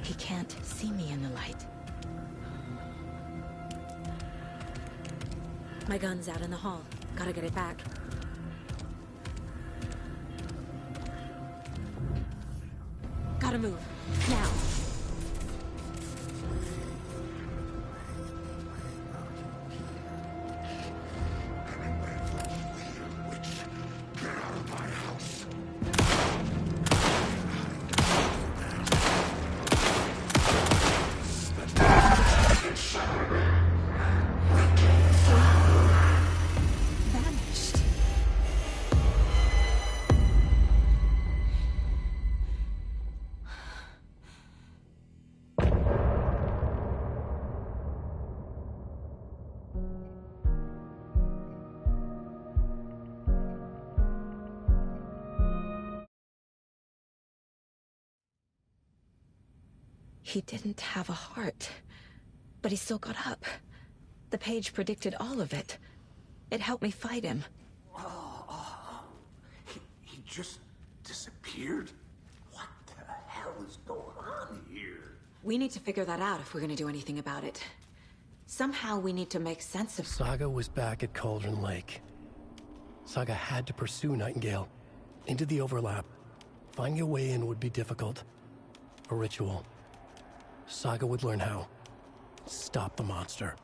He can't see me in the light. My gun's out in the hall. Gotta get it back. Gotta move. Now. Get out of my house. Vanished. He didn't have a heart, but he still got up. The page predicted all of it. It helped me fight him. He just disappeared? What the hell is going on here? We need to figure that out if we're gonna do anything about it. Somehow we need to make sense of... Saga was back at Cauldron Lake. Saga had to pursue Nightingale. Into the overlap. Finding a way in would be difficult. A ritual. Saga would learn how. Stop the monster.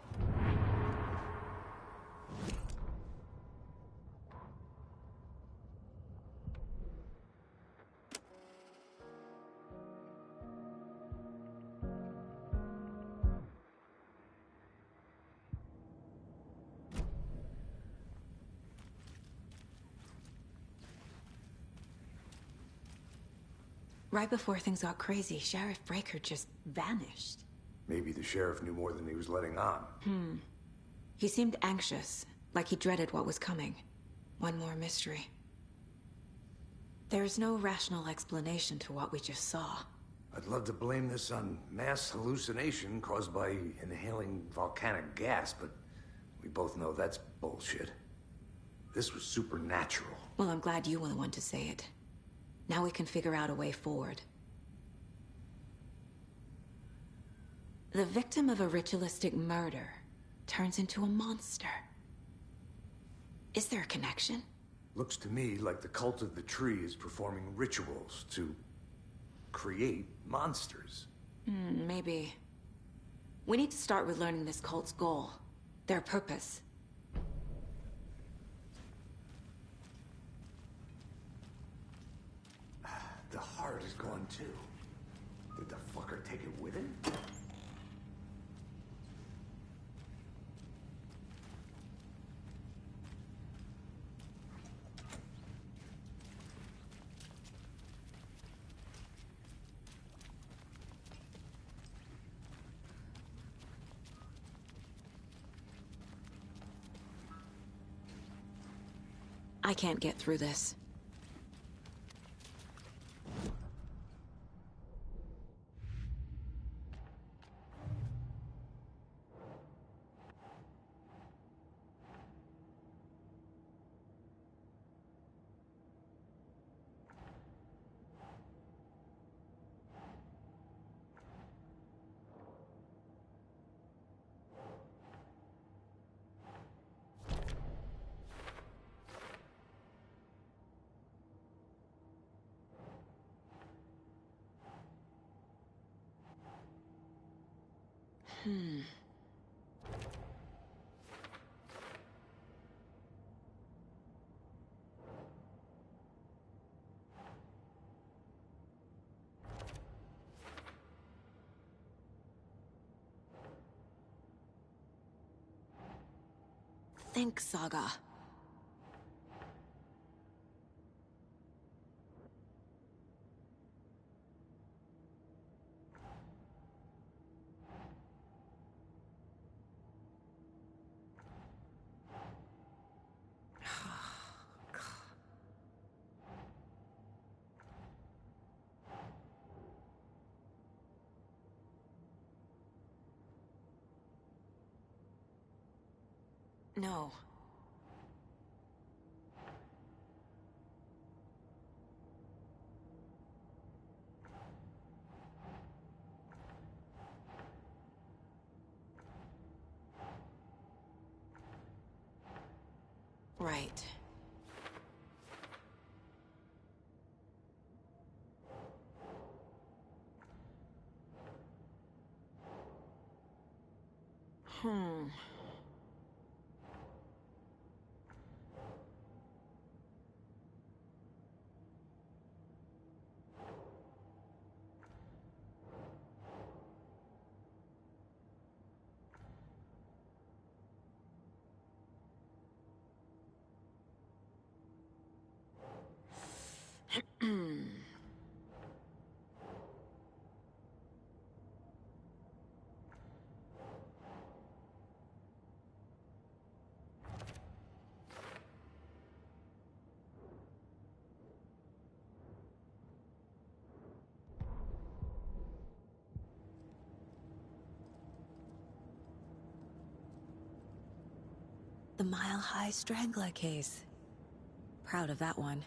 Right before things got crazy, Sheriff Breaker just vanished. Maybe the sheriff knew more than he was letting on. He seemed anxious, like he dreaded what was coming. One more mystery. There's no rational explanation to what we just saw. I'd love to blame this on mass hallucination caused by inhaling volcanic gas, but we both know that's bullshit. This was supernatural. Well, I'm glad you were the one to say it. Now we can figure out a way forward. The victim of a ritualistic murder turns into a monster. Is there a connection? Looks to me like the cult of the tree is performing rituals to create monsters. Maybe. We need to start with learning this cult's goal, their purpose. The heart is gone too. Did the fucker take it with him? I can't get through this. Think, Saga. No. Right. The Mile High Strangler case. Proud of that one.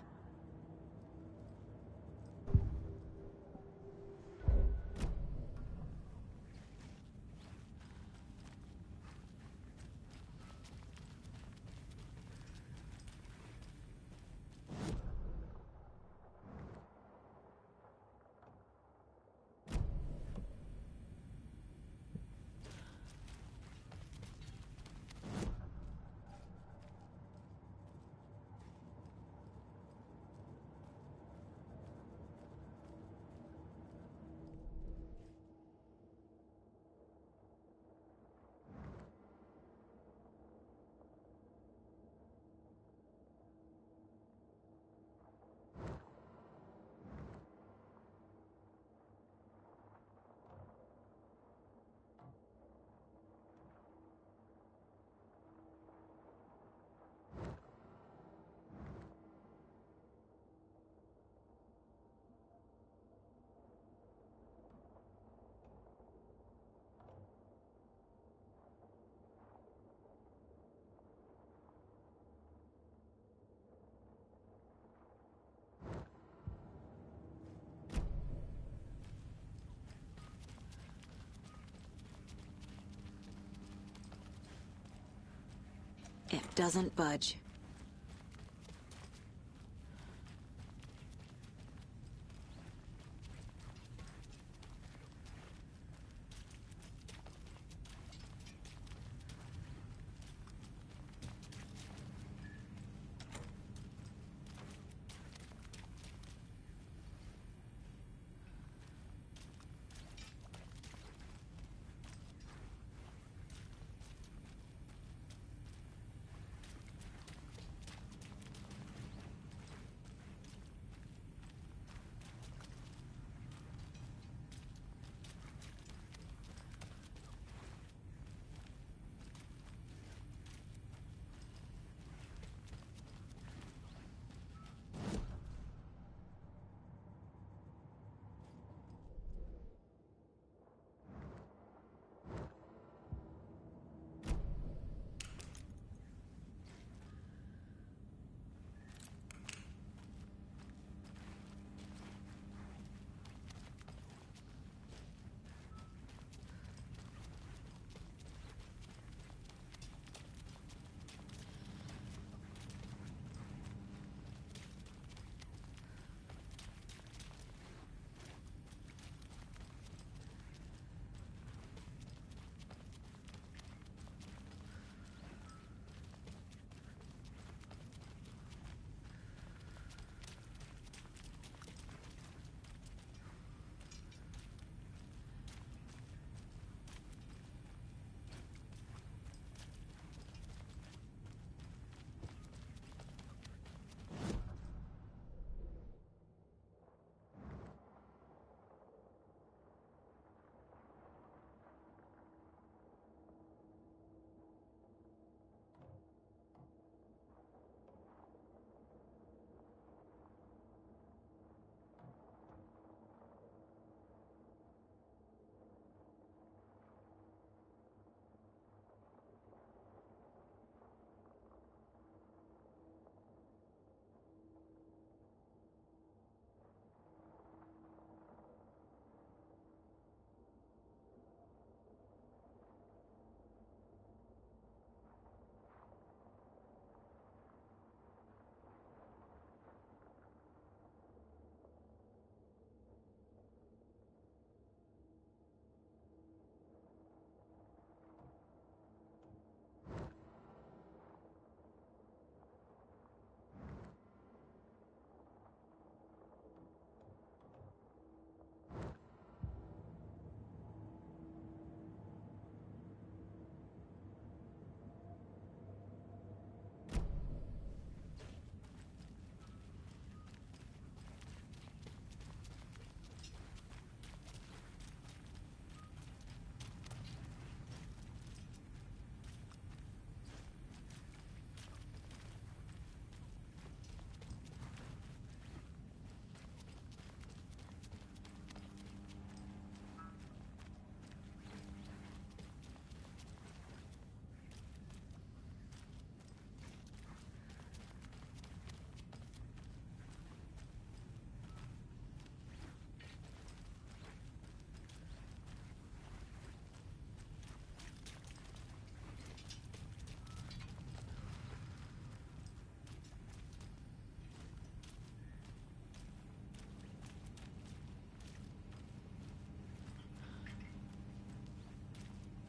It doesn't budge.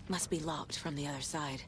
Must be locked from the other side.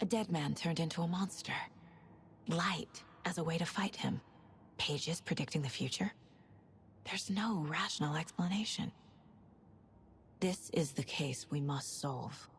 A dead man turned into a monster. Light as a way to fight him. Pages predicting the future. There's no rational explanation. This is the case we must solve.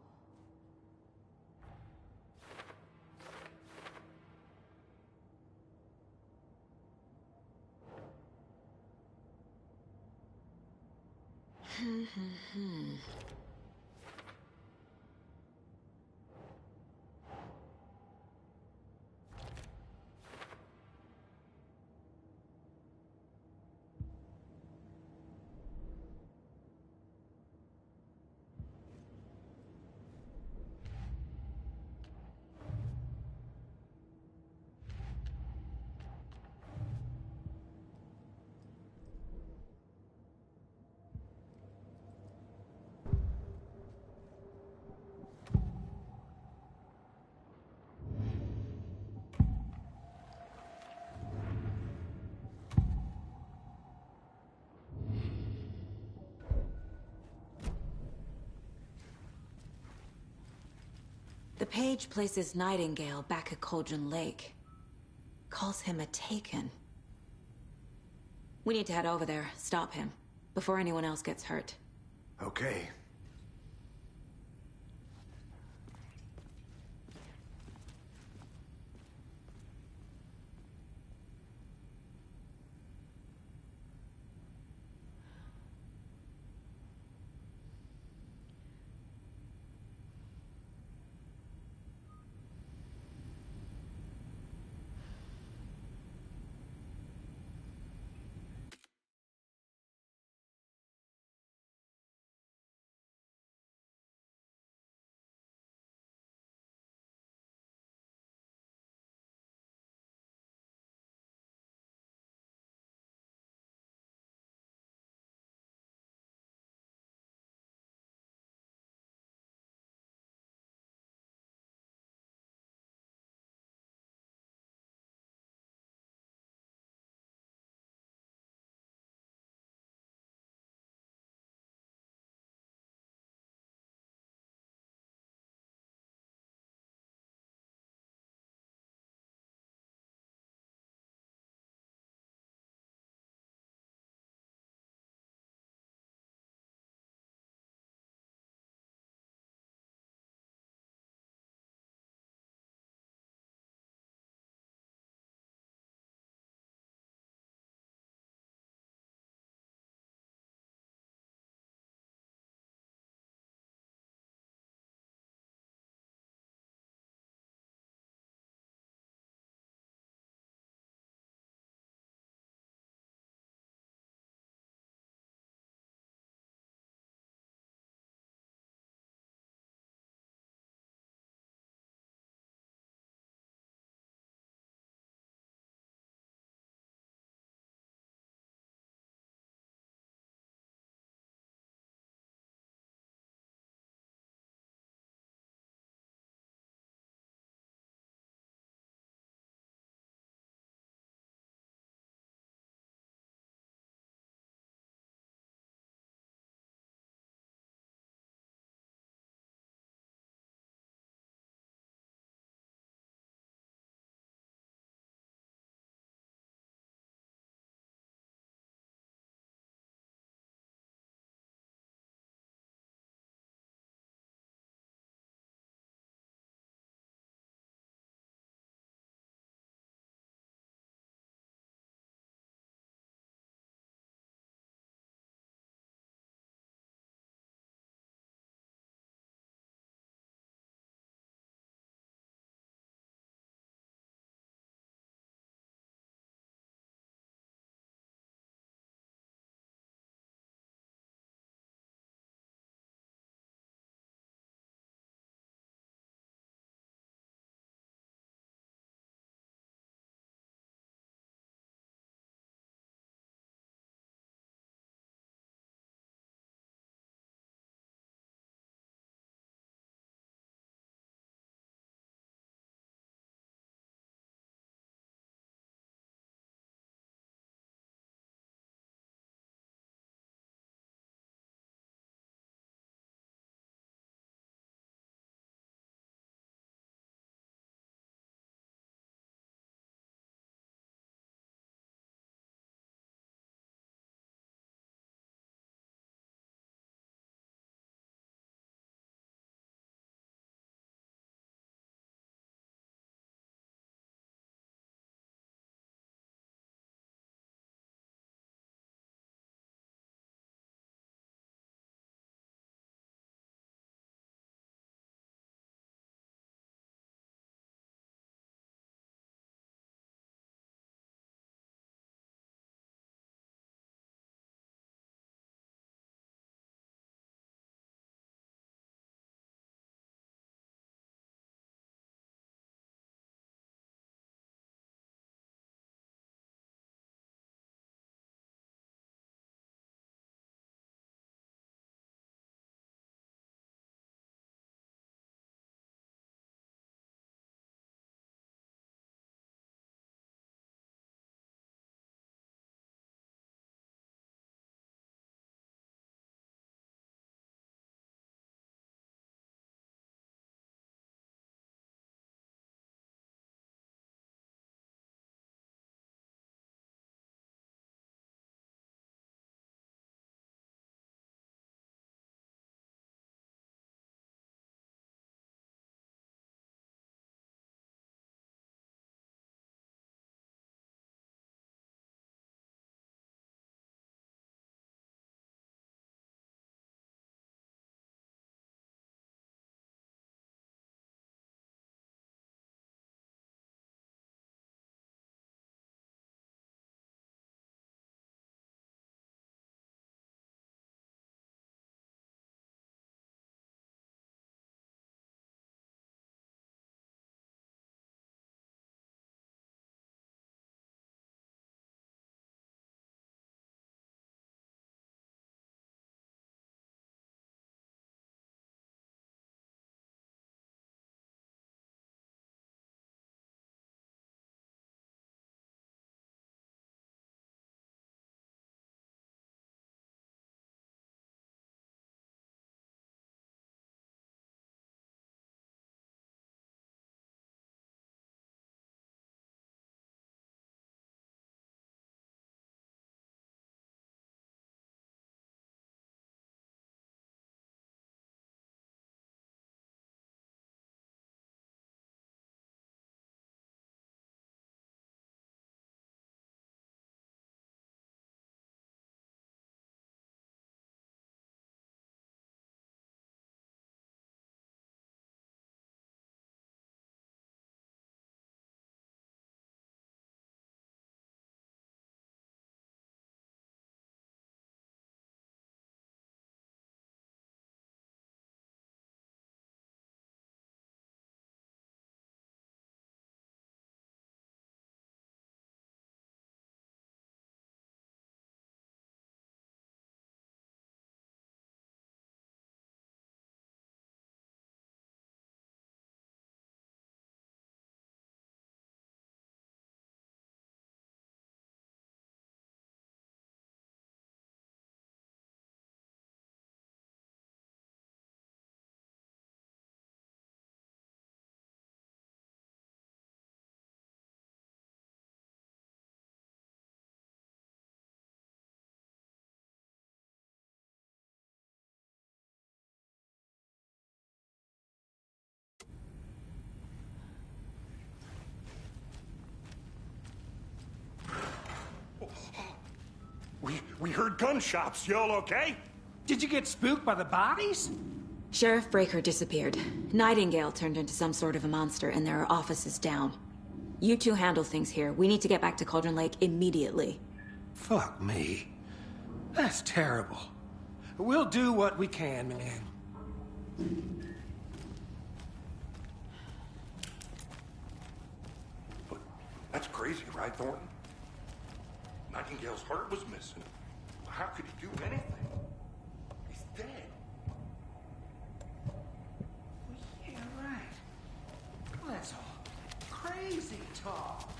The page places Nightingale back at Cauldron Lake. Calls him a Taken. We need to head over there, stop him, before anyone else gets hurt. Okay. We heard gunshots. Y'all okay? Did you get spooked by the bodies? Sheriff Breaker disappeared. Nightingale turned into some sort of a monster, and there are offices down. You two handle things here. We need to get back to Cauldron Lake immediately. Fuck me. That's terrible. We'll do what we can, man. But that's crazy, right, Thornton? Nightingale's heart was missing. How could he do anything? He's dead. Yeah, right. Well, that's all crazy talk.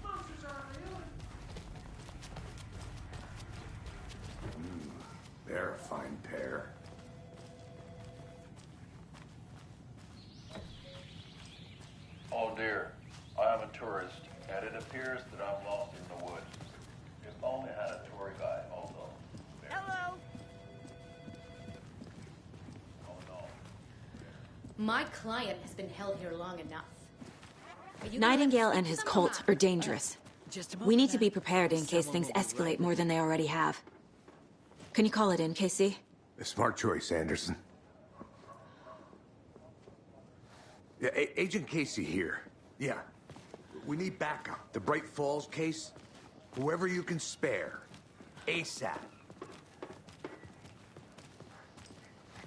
Monsters aren't real. They're a fine pair. Oh dear, I am a tourist, and it appears that I'm lost in the woods. If only I had a tour guide, although. Hello. My client has been held here long enough. Nightingale and his cult are dangerous. We need to be prepared in case things escalate more than they already have. Can you call it in, Casey? A smart choice, Anderson. Yeah, Agent Casey here. Yeah. We need backup. The Bright Falls case? Whoever you can spare. ASAP.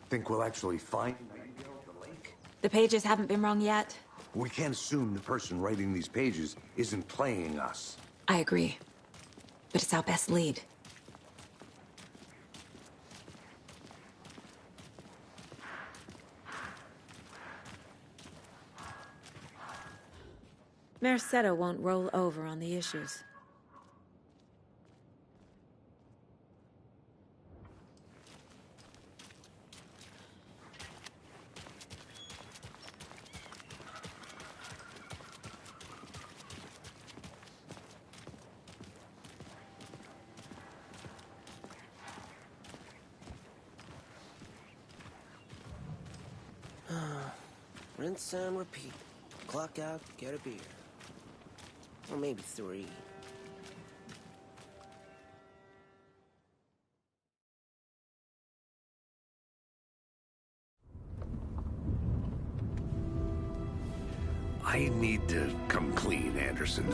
Think we'll actually find Nightingale at the lake? The pages haven't been wrong yet. We can't assume the person writing these pages isn't playing us. I agree. But it's our best lead. Mercado won't roll over on the issues. Rinse and repeat. Clock out, get a beer. Or maybe 3. I need to come clean, Anderson.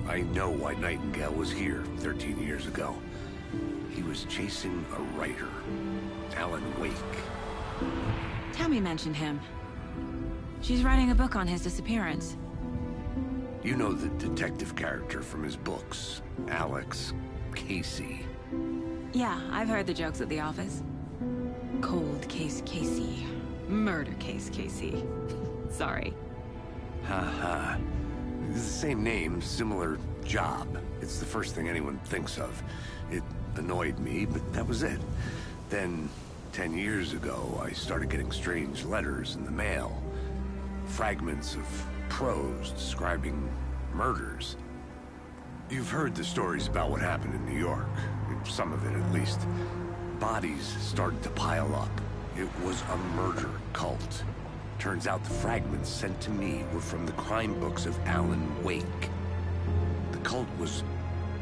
I know why Nightingale was here 13 years ago. He was chasing a writer, Alan Wake. Tammy mentioned him. She's writing a book on his disappearance. You know the detective character from his books, Alex Casey. Yeah, I've heard the jokes at the office. Cold case Casey. Murder case Casey. Sorry. Ha. It's the same name, similar job. It's the first thing anyone thinks of. It annoyed me, but that was it. Then, 10 years ago, I started getting strange letters in the mail. Fragments of prose describing murders. You've heard the stories about what happened in New York. Some of it, at least. Bodies started to pile up. It was a murder cult. Turns out the fragments sent to me were from the crime books of Alan Wake. The cult was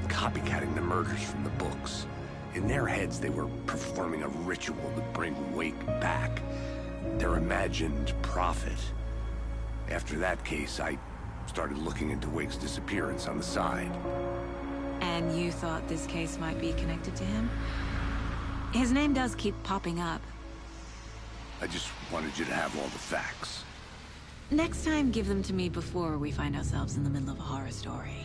copycatting the murders from the books. In their heads, they were performing a ritual to bring Wake back. Their imagined prophet. After that case, I started looking into Wake's disappearance on the side. And you thought this case might be connected to him? His name does keep popping up. I just wanted you to have all the facts. Next time, give them to me before we find ourselves in the middle of a horror story.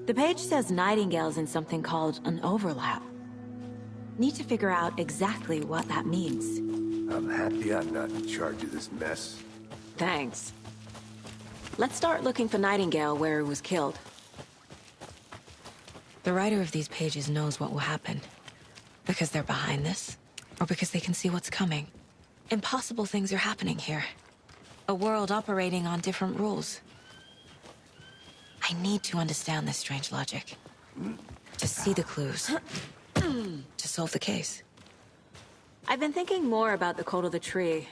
The page says Nightingale's in something called an overlap. Need to figure out exactly what that means. I'm happy I'm not in charge of this mess. Thanks. Let's start looking for Nightingale where he was killed. The writer of these pages knows what will happen. Because they're behind this, or because they can see what's coming. Impossible things are happening here. A world operating on different rules. I need to understand this strange logic. To see the clues. To solve the case. I've been thinking more about the cult of the tree.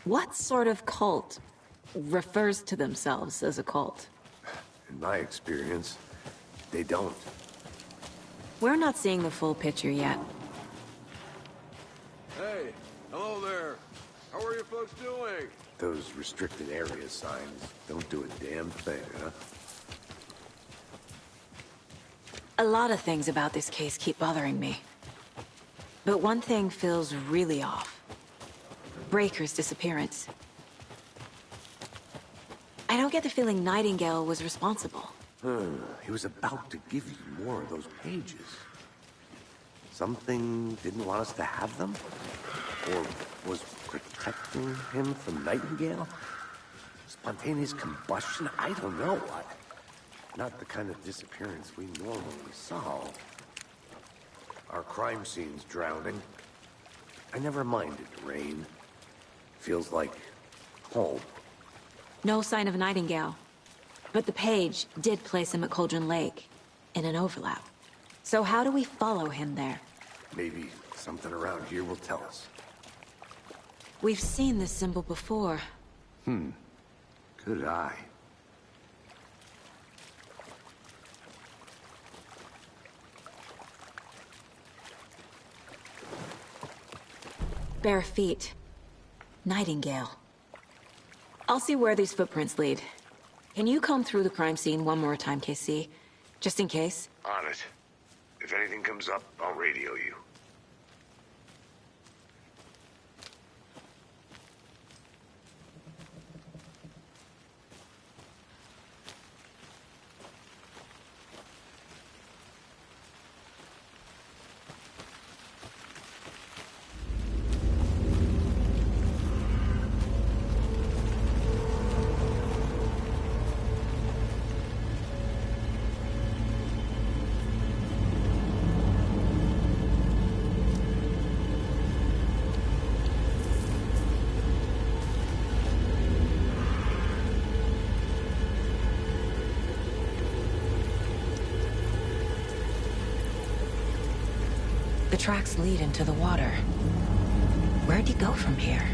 What sort of cult refers to themselves as a cult? In my experience, they don't. We're not seeing the full picture yet. Hey, hello there. How are you folks doing? Those restricted area signs don't do a damn thing, huh? A lot of things about this case keep bothering me. But one thing feels really off. Breaker's disappearance. I don't get the feeling Nightingale was responsible. He was about to give you more of those pages. Something didn't want us to have them? Or was protecting him from Nightingale? Spontaneous combustion? I don't know. Not the kind of disappearance we normally solve. Our crime scene's drowning. I never minded rain. Feels like home. No sign of Nightingale. But the page did place him at Cauldron Lake, in an overlap. So how do we follow him there? Maybe something around here will tell us. We've seen this symbol before. Good eye. Bare feet. Nightingale. I'll see where these footprints lead. Can you comb through the crime scene one more time, KC? Just in case? On it. If anything comes up, I'll radio you. The tracks lead into the water. Where'd he go from here?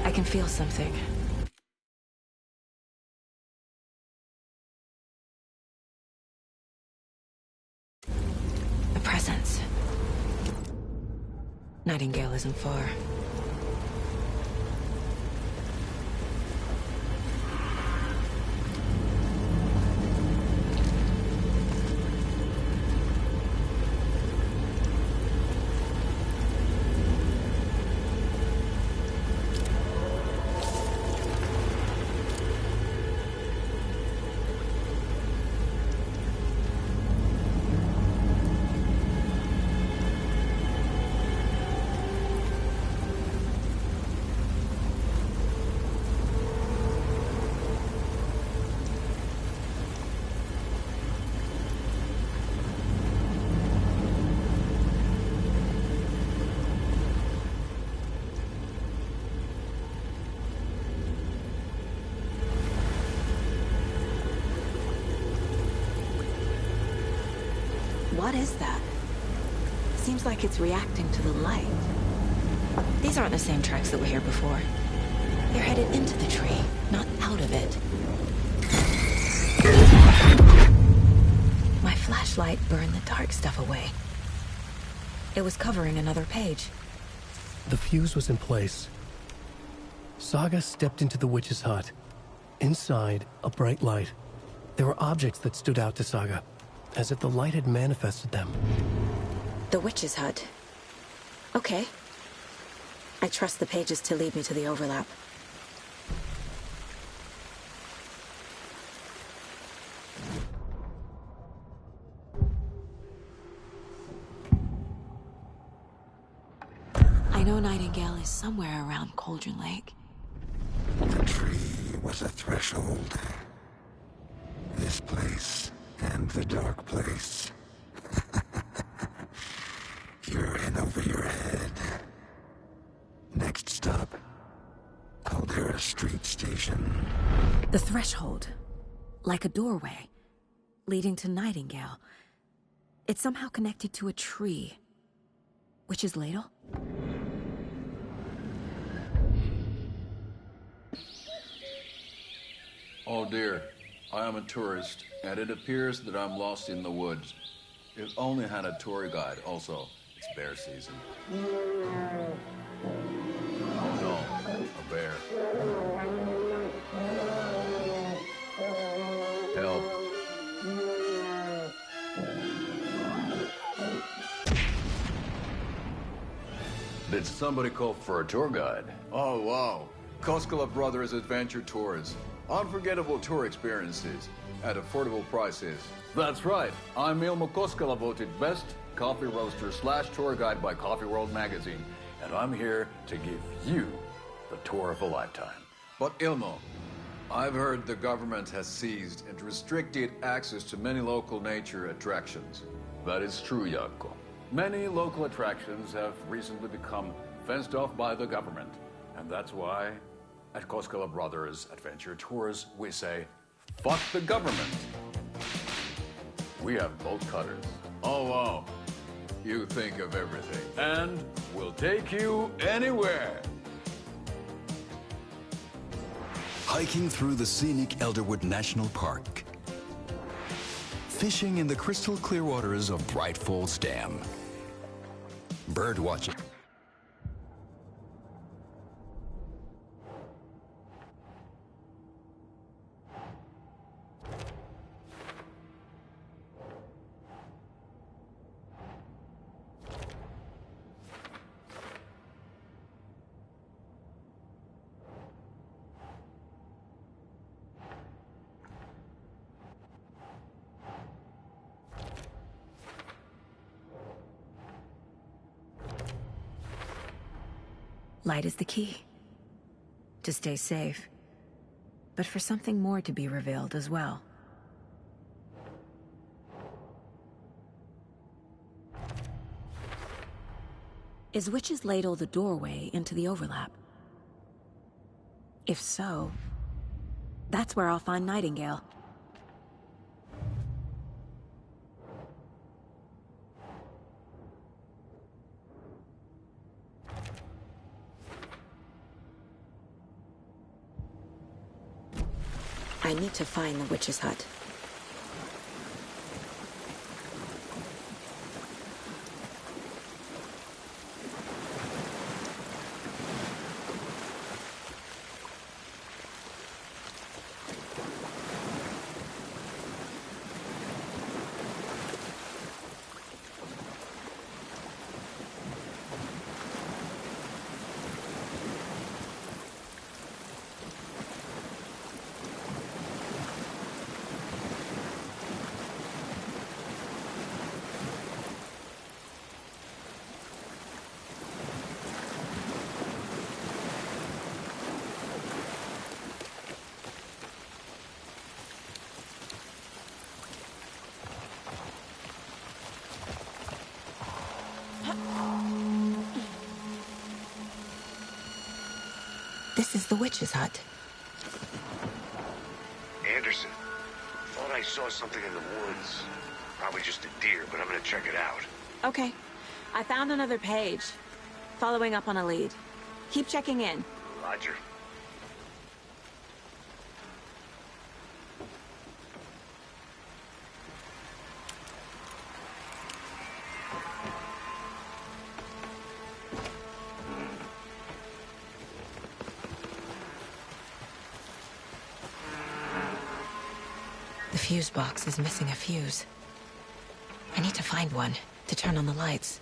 I can feel something. A presence. Nightingale isn't far. What is that? Seems like it's reacting to the light. These aren't the same tracks that were here before. They're headed into the tree, not out of it. My flashlight burned the dark stuff away. It was covering another page. The fuse was in place. Saga stepped into the witch's hut. Inside, a bright light. There were objects that stood out to Saga, as if the light had manifested them. The witch's hut. Okay. I trust the pages to lead me to the overlap. I know Nightingale is somewhere around Cauldron Lake. The tree was a threshold. This place and the dark place. You're in over your head. Next stop, street station. The threshold. Like a doorway. Leading to Nightingale. It's somehow connected to a tree. Witch's Ladle? Oh dear, I am a tourist, and it appears that I'm lost in the woods. If only had a tour guide. Also, it's bear season. Oh no, a bear. Help. Did somebody call for a tour guide? Oh wow, Koskela Brothers Adventure Tours. Unforgettable tour experiences at affordable prices. That's right. I'm Ilmo Koskela, voted best coffee roaster / tour guide by Coffee World magazine. And I'm here to give you the tour of a lifetime. But Ilmo, I've heard the government has seized and restricted access to many local nature attractions. That is true, Jaakko. Many local attractions have recently become fenced off by the government. And that's why at Koskela Brothers Adventure Tours, we say, fuck the government. We have bolt cutters. Oh, wow. You think of everything. And we'll take you anywhere. Hiking through the scenic Elderwood National Park. Fishing in the crystal clear waters of Bright Falls Dam. Bird watching. Light is the key. To stay safe. But for something more to be revealed as well. Is Witch's Ladle the doorway into the overlap? If so, that's where I'll find Nightingale. I need to find the witch's hut. This is the witch's hut. Anderson, thought I saw something in the woods. Probably just a deer, but I'm gonna check it out. Okay. I found another page. Following up on a lead. Keep checking in. Roger. The fuse box is missing a fuse. I need to find one to turn on the lights.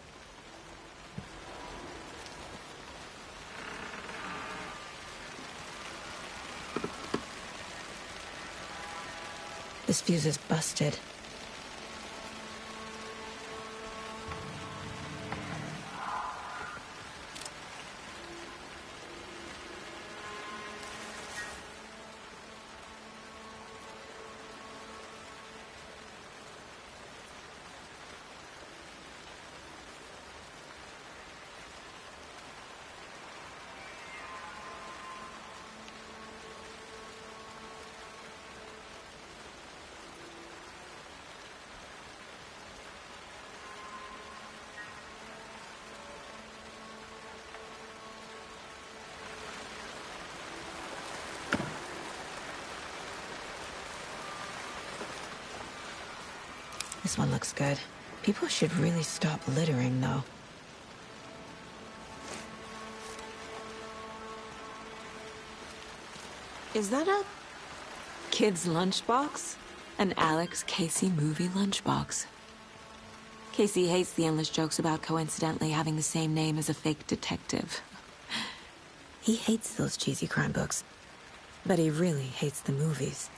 This fuse is busted. This one looks good. People should really stop littering, though. Is that a... kid's lunchbox? An Alex Casey movie lunchbox. Casey hates the endless jokes about coincidentally having the same name as a fake detective. He hates those cheesy crime books, but he really hates the movies.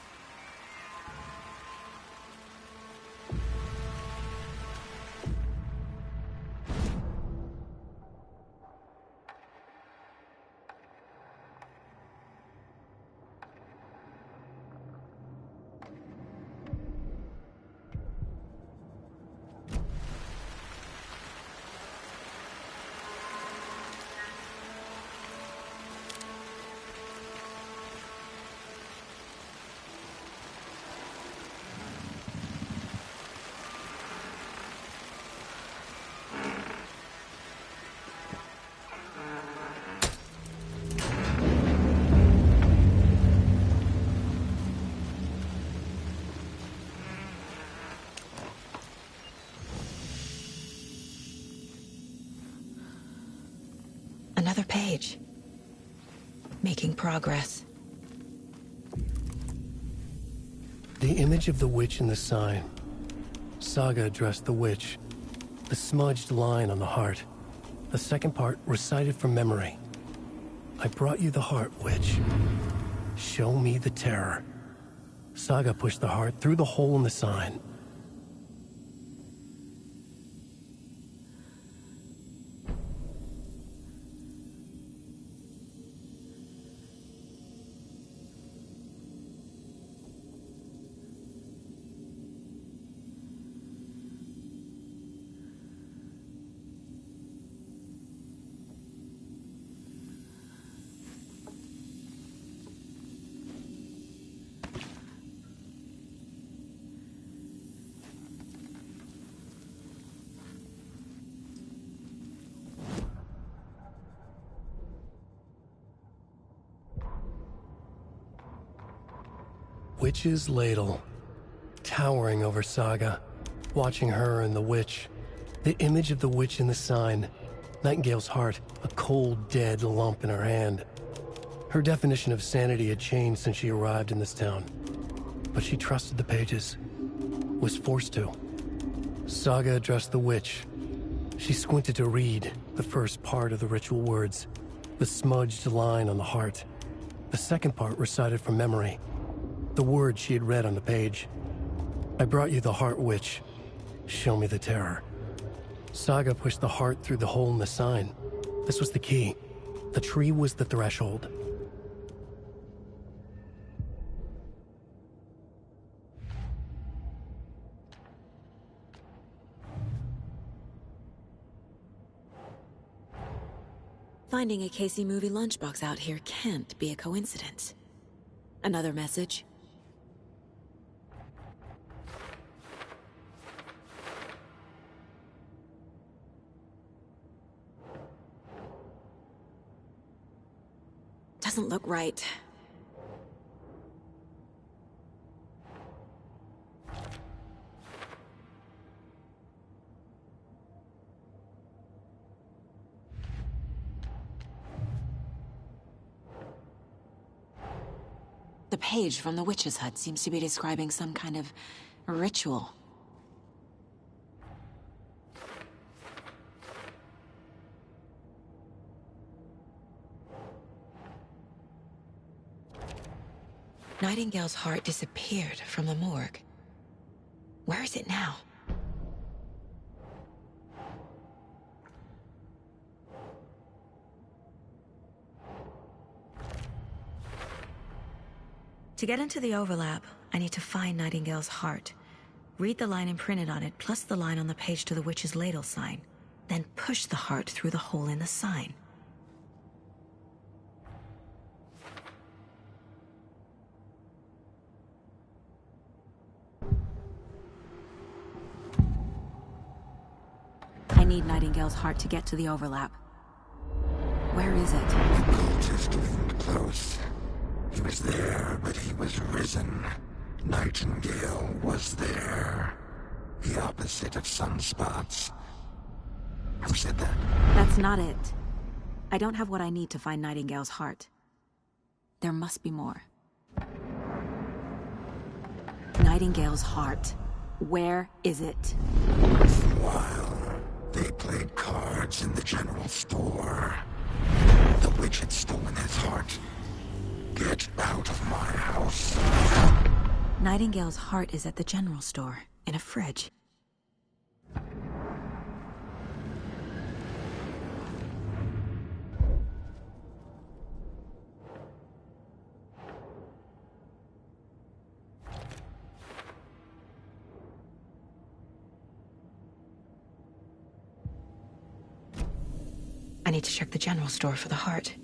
Another page. Making progress. The image of the witch in the sign. Saga addressed the witch. The smudged line on the heart. The second part recited from memory. I brought you the heart, witch. Show me the terror. Saga pushed the heart through the hole in the sign. Witch's ladle, towering over Saga, watching her and the witch. The image of the witch in the sign. Nightingale's heart, a cold, dead lump in her hand. Her definition of sanity had changed since she arrived in this town. But she trusted the pages. Was forced to. Saga addressed the witch. She squinted to read the first part of the ritual words. The smudged line on the heart. The second part recited from memory. The words she had read on the page. I brought you the heart, witch. Show me the terror. Saga pushed the heart through the hole in the sign. This was the key. The tree was the threshold. Finding a Casey movie lunchbox out here can't be a coincidence. Another message? Doesn't look right. The page from the witch's hut seems to be describing some kind of ritual. Nightingale's heart disappeared from the morgue. Where is it now? To get into the overlap, I need to find Nightingale's heart. Read the line imprinted on it, plus the line on the page to the witch's ladle sign. Then push the heart through the hole in the sign. I need Nightingale's heart to get to the overlap. Where is it? The cultist leaned close. He was there, but he was risen. Nightingale was there. The opposite of sunspots. Who said that? That's not it. I don't have what I need to find Nightingale's heart. There must be more. Nightingale's heart. Where is it? For a while, they played cards in the general store. The witch had stolen his heart. Get out of my house. Nightingale's heart is at the general store, in a fridge. I need to check the general store for the heart.